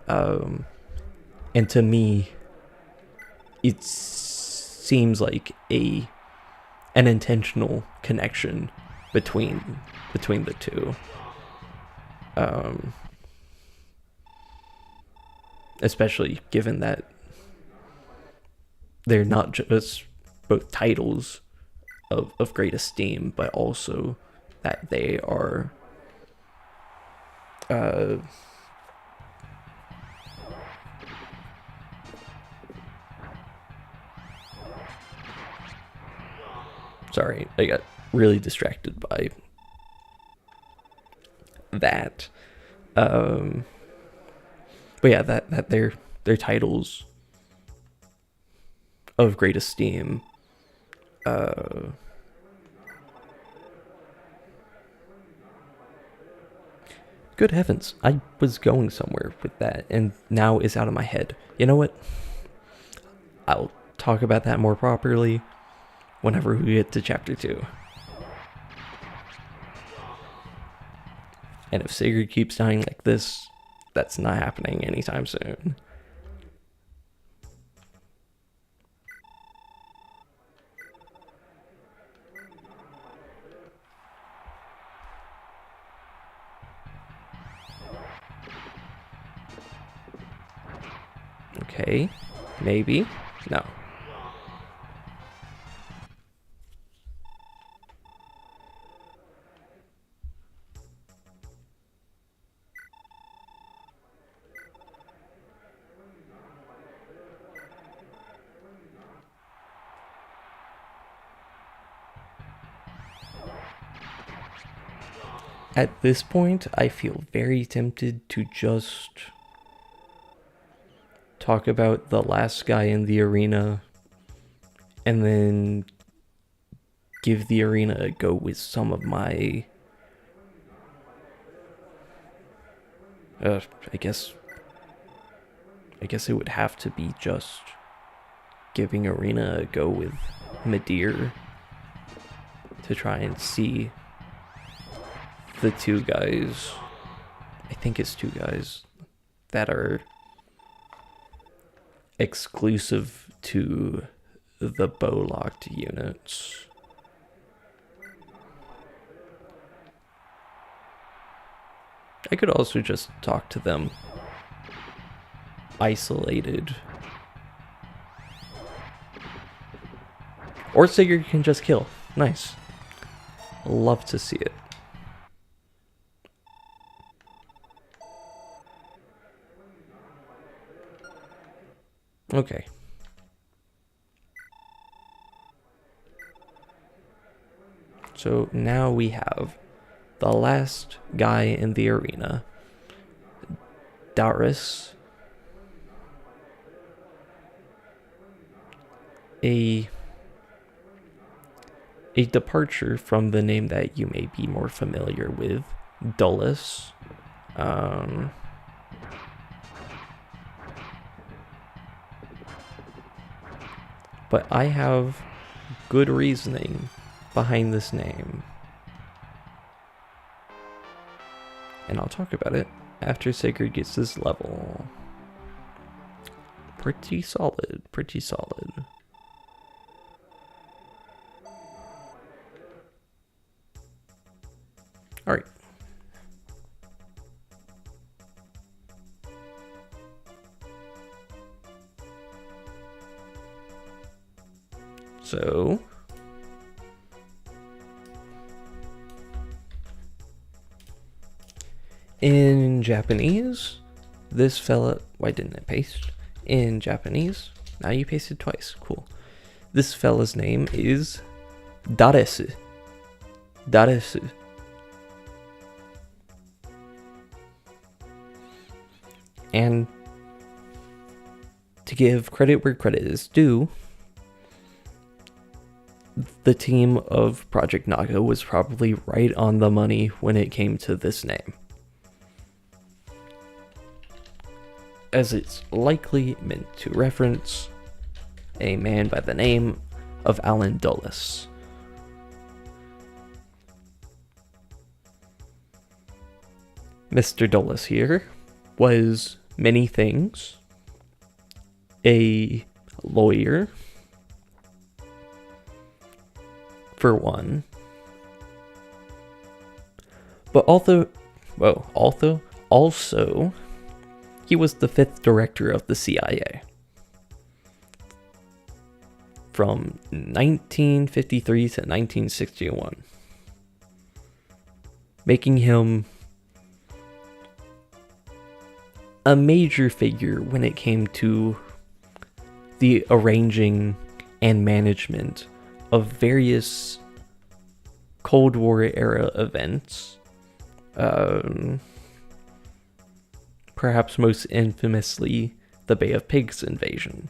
And to me, it seems like an intentional connection between the two. Especially given that they're not just both titles of great esteem, but also that they are sorry, I got really distracted by that. But yeah, that they're titles of great esteem. Good heavens, I was going somewhere with that, and now it's out of my head. You know what? I'll talk about that more properly whenever we get to Chapter 2. And if Sigurd keeps dying like this, that's not happening anytime soon. Okay, maybe. No. At this point, I feel very tempted to just talk about the last guy in the arena and then give the arena a go with some of my I guess it would have to be just giving arena a go with Midir to try and see the two guys, I think it's two guys, that are exclusive to the bow-locked units. I could also just talk to them isolated. Or Sigurd can just kill. Nice. Love to see it. Okay. So now we have the last guy in the arena, Darius, a departure from the name that you may be more familiar with, Dulles. But I have good reasoning behind this name. And I'll talk about it after Sigurd gets this level. Pretty solid, pretty solid. Alright. So in Japanese, this fella, why didn't it paste? In Japanese, now you pasted twice, cool. This fella's name is Daresu. Daresu. And to give credit where credit is due, the team of Project Naga was probably right on the money when it came to this name, as it's likely meant to reference a man by the name of Alan Dulles. Mr. Dulles here was many things: a lawyer, for one, but also he was the 5th director of the CIA from 1953 to 1961, making him a major figure when it came to the arranging and management of various Cold War era events. Perhaps most infamously, the Bay of Pigs invasion,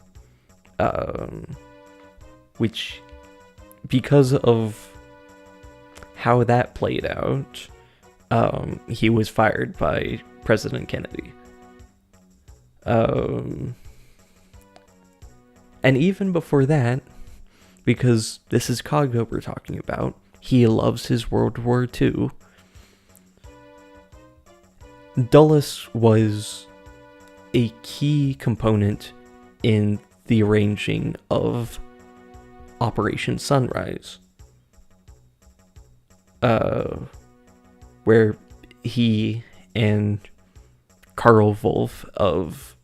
which, because of how that played out, he was fired by President Kennedy. And even before that, because this is Cogdo we're talking about, he loves his World War II. Dulles was a key component in the arranging of Operation Sunrise, where he and Karl Wolff of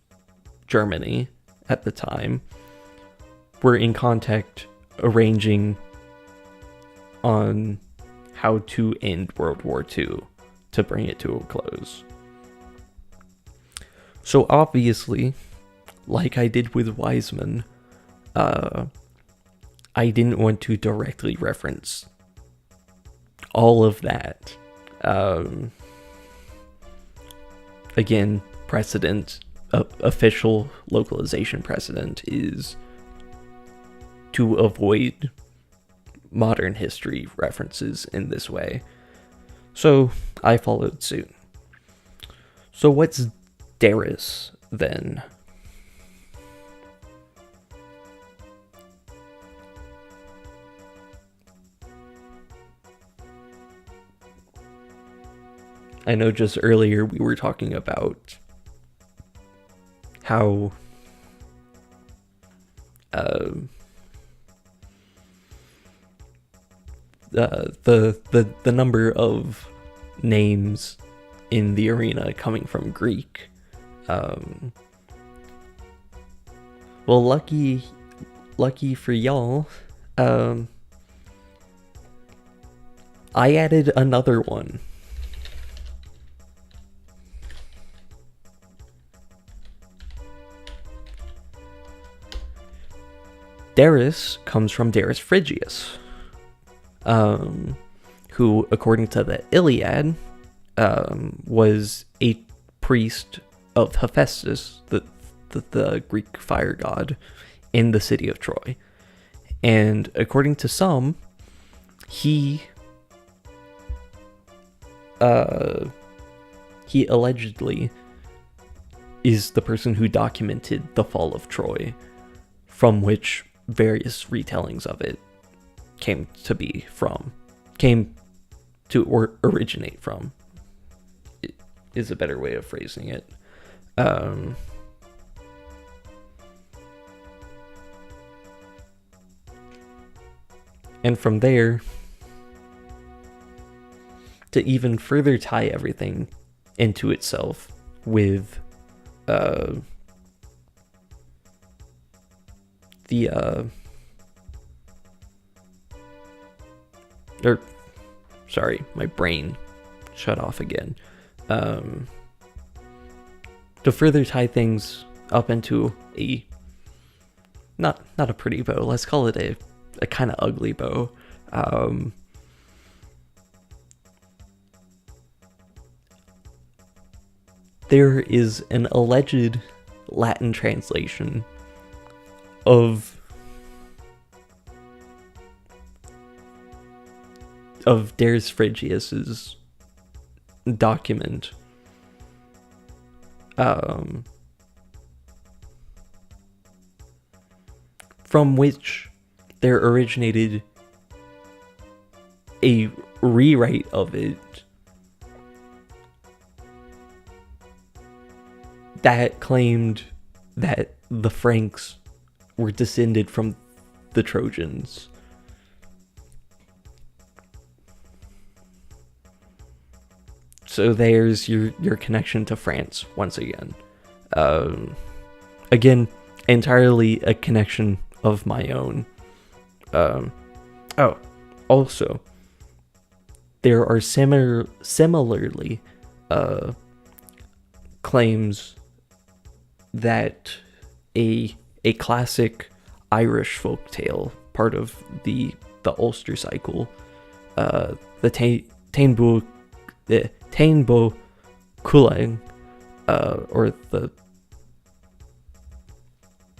Germany at the time were in contact arranging on how to end World War II to bring it to a close. So obviously, like I did with Wiseman, I didn't want to directly reference all of that. Again, precedent, official localization precedent is to avoid modern history references in this way. So I followed suit. So what's Darius then? I know just earlier we were talking about how the number of names in the arena coming from Greek. Well, lucky I added another one. Darius comes from Darius Phrygius, who, according to the Iliad, was a priest of Hephaestus, the Greek fire god, in the city of Troy. And according to some, he allegedly is the person who documented the fall of Troy, from which various retellings of it came to originate from. It is a better way of phrasing it. And from there, to even further tie everything into itself with my brain shut off again. To further tie things up into a not a pretty bow, let's call it a kind of ugly bow. There is an alleged Latin translation of Darius Phrygius's document, from which there originated a rewrite of it that claimed that the Franks were descended from the Trojans. So there's your connection to France once again. Again, entirely a connection of my own. Also, there are similarly claims that a classic Irish folktale, part of the Ulster cycle, the Tainbo Cuailnge, or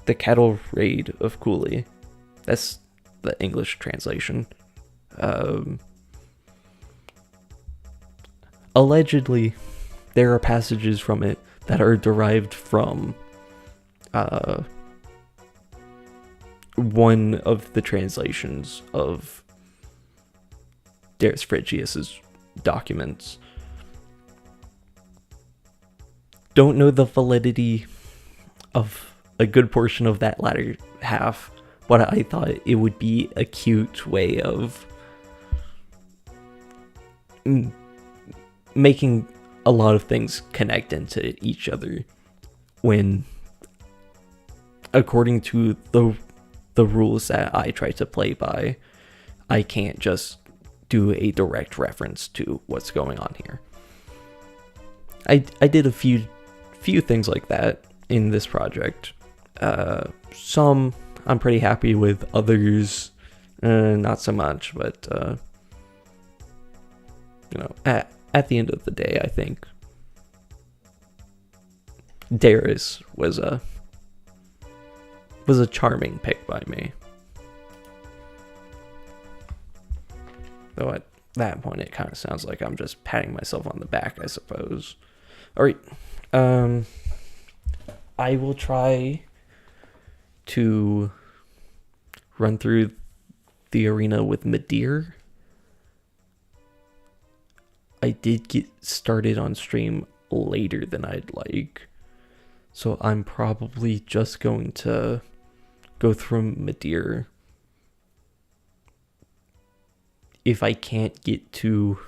the cattle raid of Cooley. That's the English translation. Allegedly, there are passages from it that are derived from one of the translations of Darius Phrygius's documents. Don't know the validity of a good portion of that latter half, but I thought it would be a cute way of making a lot of things connect into each other when, according to the rules that I try to play by, I can't just do a direct reference to what's going on here. I did a few things like that in this project. Some I'm pretty happy with, others not so much, but at the end of the day, I think Darius was a charming pick by me. Though at that point, it kind of sounds like I'm just patting myself on the back, I suppose. All right, I will try to run through the arena with Midir. I did get started on stream later than I'd like, so I'm probably just going to go through Midir. If I can't get to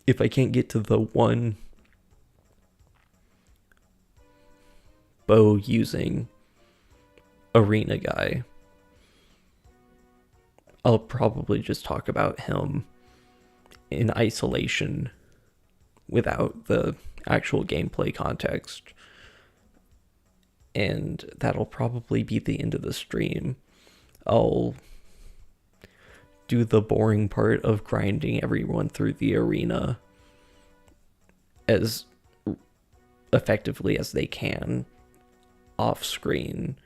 the one bow using arena guy, I'll probably just talk about him in isolation without the actual gameplay context. And that'll probably be the end of the stream. I'll do the boring part of grinding everyone through the arena as effectively as they can off screen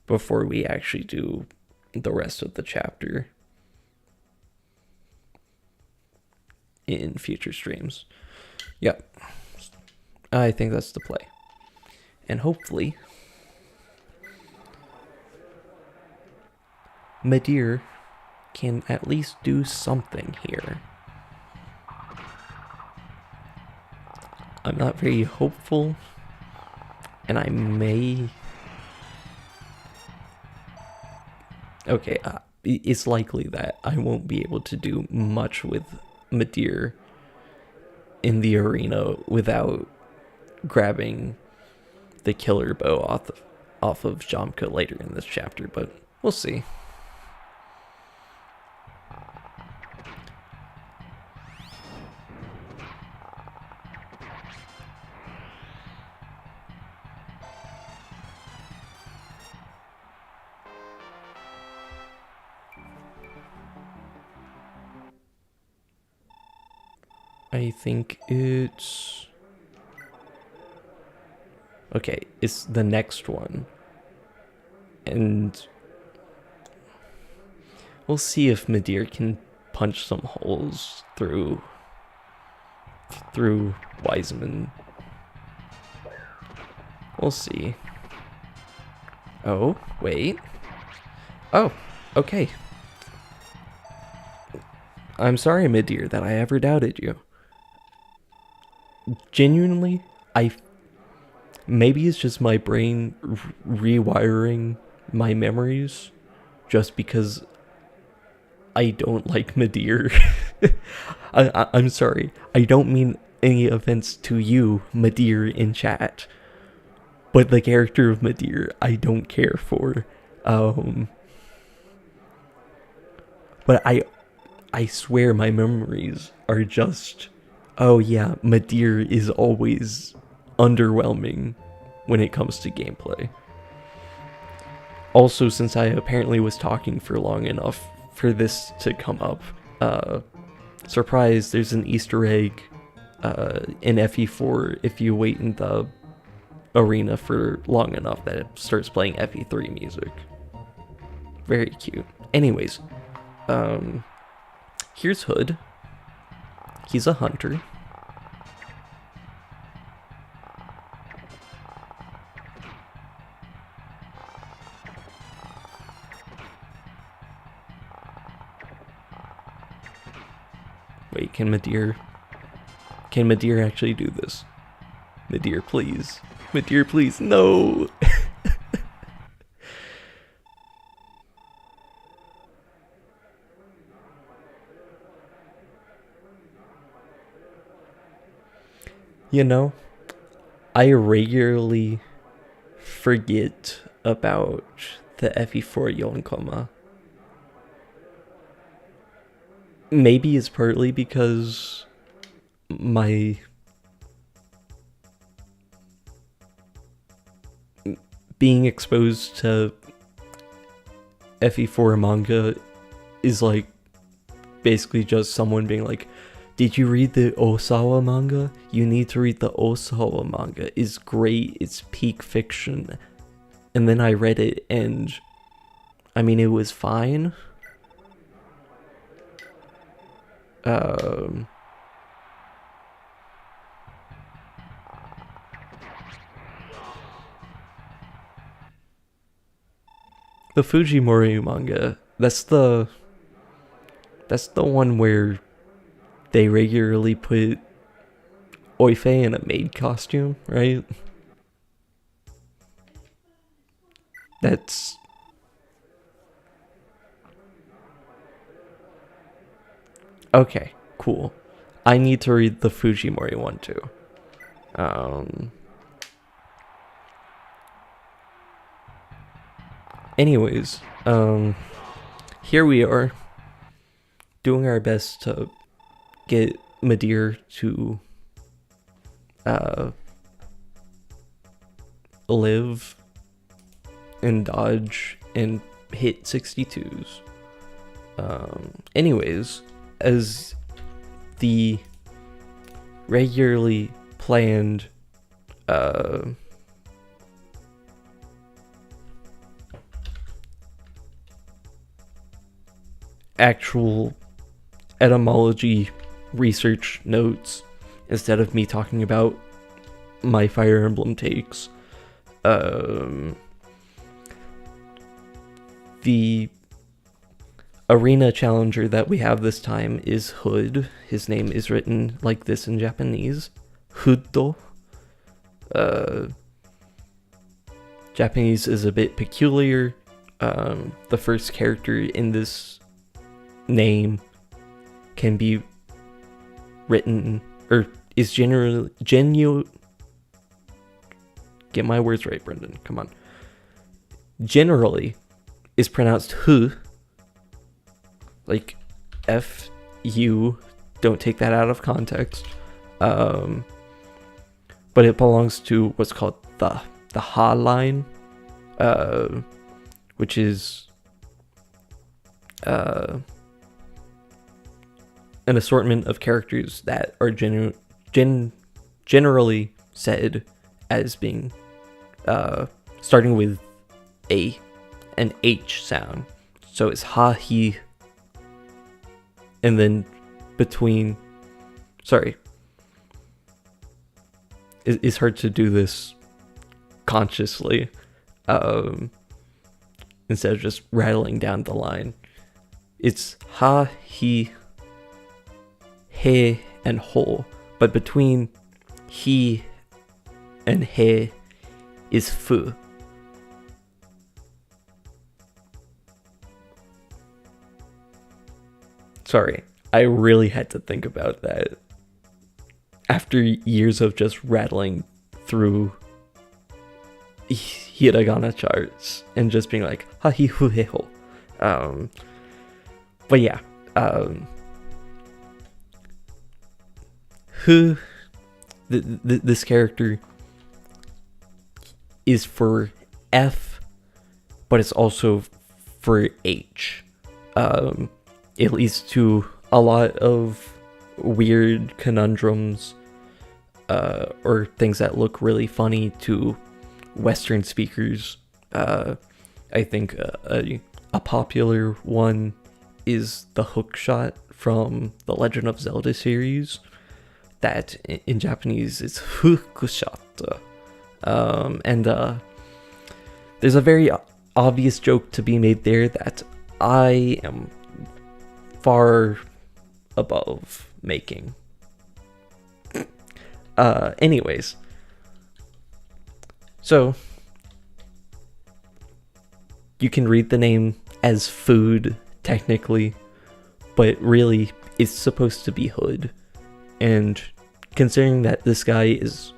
before we actually do the rest of the chapter in future streams. Yep. I think that's the play. And hopefully Midir can at least do something here. I'm not very hopeful, and I may... Okay, it's likely that I won't be able to do much with Midir in the arena without grabbing the killer bow off of Jamka later in this chapter, but we'll see. I think it's... Okay, it's the next one. And we'll see if Midir can punch some holes through Wiseman. We'll see. Oh, wait. Oh, okay. I'm sorry, Midir, that I ever doubted you. Genuinely, maybe it's just my brain rewiring my memories just because I don't like Midir. I'm sorry. I don't mean any offense to you, Midir, in chat. But the character of Midir, I don't care for. But I swear my memories are just... Oh yeah, Midir is always underwhelming when it comes to gameplay. Also, since I apparently was talking for long enough for this to come up, surprise, there's an Easter egg in FE4 if you wait in the arena for long enough that it starts playing FE3 music. Very cute. Anyways, here's Hood. He's a hunter. Wait, can Midir actually do this? Midir, please. Midir, please. No! You know, I regularly forget about the FE4 Yonkoma. Maybe it's partly because my being exposed to FE4 manga is like basically just someone being like, did you read the Osawa manga? You need to read the Osawa manga. It's great. It's peak fiction. And then I read it and I mean, it was fine. The Fujimori manga, that's the one where they regularly put Oife in a maid costume, right? That's... Okay, cool. I need to read the Fujimori one too. Anyways, here we are. doing our best to get Midir to live and dodge and hit 62s. Anyways, as the regularly planned actual etymology research notes, instead of me talking about my Fire Emblem takes, the arena challenger that we have this time is Hood. His name is written like this in Japanese, Huddo. Japanese is a bit peculiar. The first character in this name can be written, or is generally get my words right, Brendan, come on. Generally is pronounced hu, like F-U, don't take that out of context. But it belongs to what's called the Ha line, which is an assortment of characters that are generally said as being starting with an H sound. So it's ha, he, and then between, sorry, it's hard to do this consciously instead of just rattling down the line. It's ha, he, he, and ho, but between he and he is fu. Sorry, I really had to think about that after years of just rattling through hiragana charts and just being like ha hi hu he ho. But yeah, who this character is for F, but it's also for H. It leads to a lot of weird conundrums, or things that look really funny to Western speakers. I think a popular one is the hook shot from the Legend of Zelda series, that in Japanese is hook shot. And there's a very obvious joke to be made there that I am far above making. Anyways, so you can read the name as food technically, but really it's supposed to be Hood. And considering that this guy is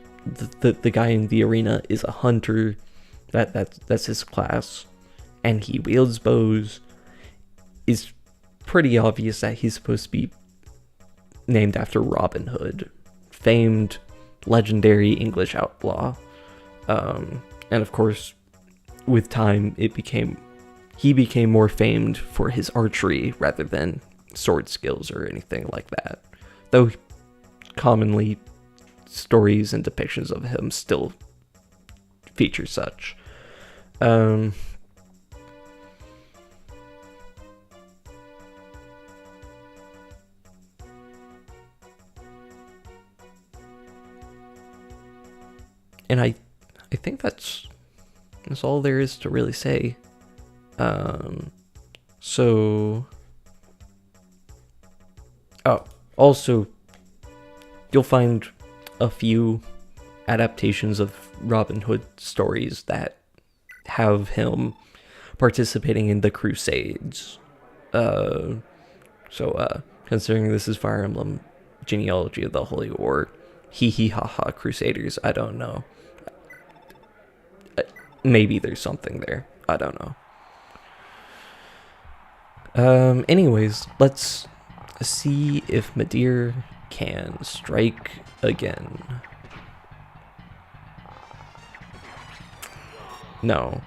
the guy in the arena is a hunter, that's his class, and he wields bows, is pretty obvious that he's supposed to be named after Robin Hood, famed legendary English outlaw. And of course, with time, he became more famed for his archery rather than sword skills or anything like that. Though commonly stories and depictions of him still feature such. And I think that's all there is to really say. Also, you'll find a few adaptations of Robin Hood stories that have him participating in the Crusades. Considering this is Fire Emblem Genealogy of the Holy War, hee hee ha ha Crusaders, I don't know. Maybe there's something there. I don't know. Anyways, let's see if Midir can strike again. No.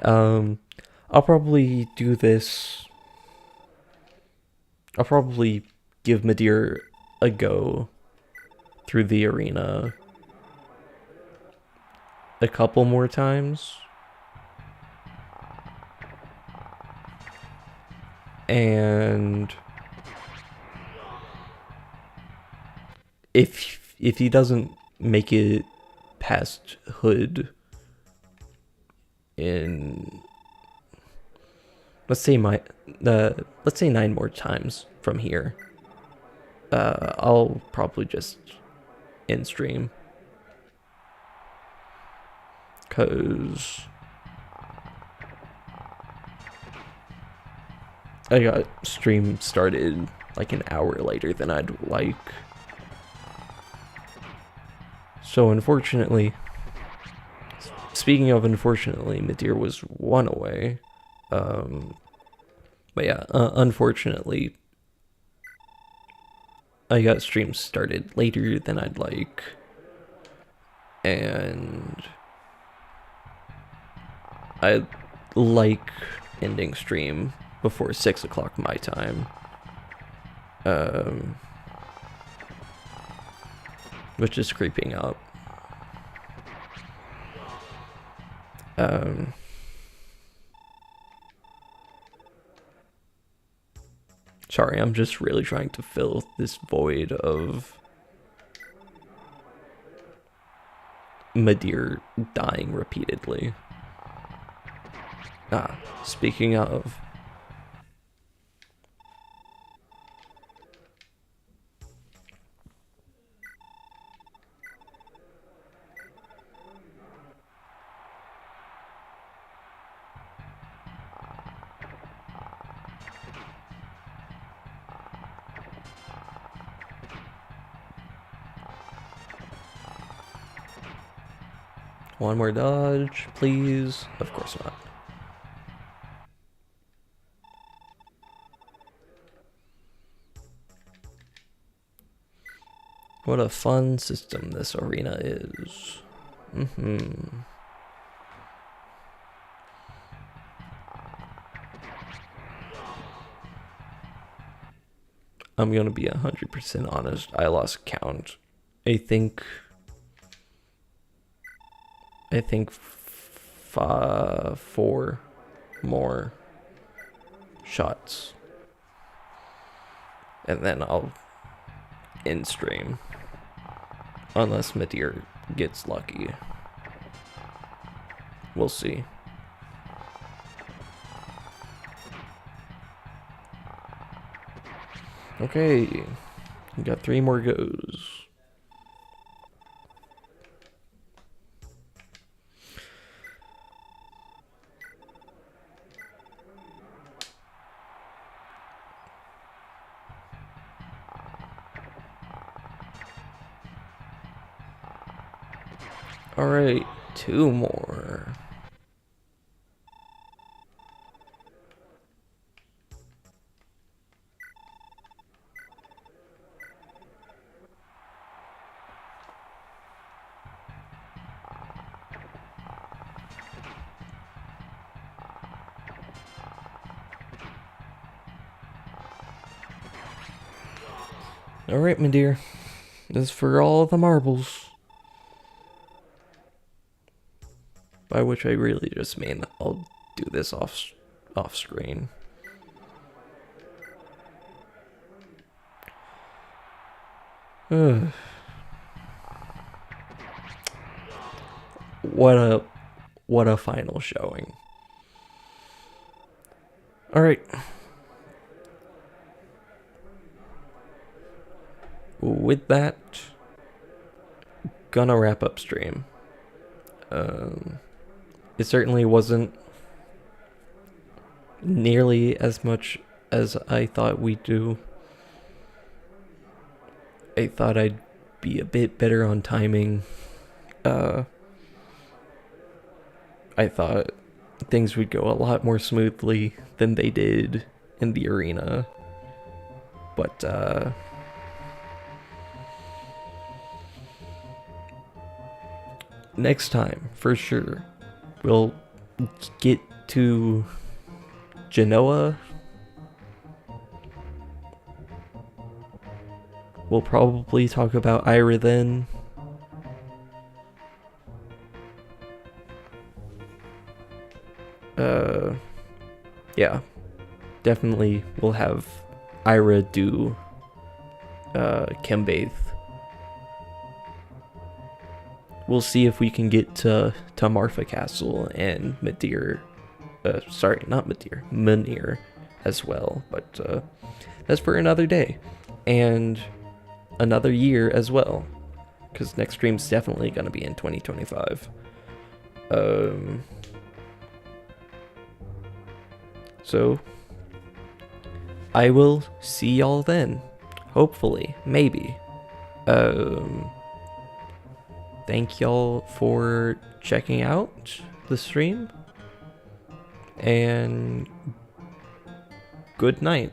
I'll probably do this. I'll probably give Midir a go through the arena a couple more times. And if he doesn't make it past Hood in let's say 9 more times from here, I'll probably just end stream, cause I got stream started like an hour later than I'd like. So unfortunately, speaking of unfortunately, Midir was 1 away. But yeah, unfortunately, I got stream started later than I'd like. And I like ending stream before 6 o'clock my time. Which is creeping up. Sorry, I'm just really trying to fill this void of Midir dying repeatedly. Speaking of, one more dodge, please. Of course not. What a fun system this arena is. I'm gonna be 100% honest. I lost count. I think 4 more shots, and then I'll end stream, unless Midir gets lucky. We'll see. Okay, we got 3 more goes. Alright, 2 more. Alright, my dear. This is for all the marbles. By which I really just mean I'll do this off screen. What a final showing. All right. With that, gonna wrap up stream. It certainly wasn't nearly as much as I thought we'd do. I thought I'd be a bit better on timing. I thought things would go a lot more smoothly than they did in the arena. But next time, for sure, we'll get to Genoa. We'll probably talk about Ira then. Yeah, definitely we'll have Ira do Chembathe. We'll see if we can get to Marfa Castle and Midir. Sorry, not Midir, Midir as well. But that's for another day. And another year as well. Because next stream's definitely going to be in 2025. So, I will see y'all then. Hopefully. Maybe. Thank y'all for checking out the stream. And good night.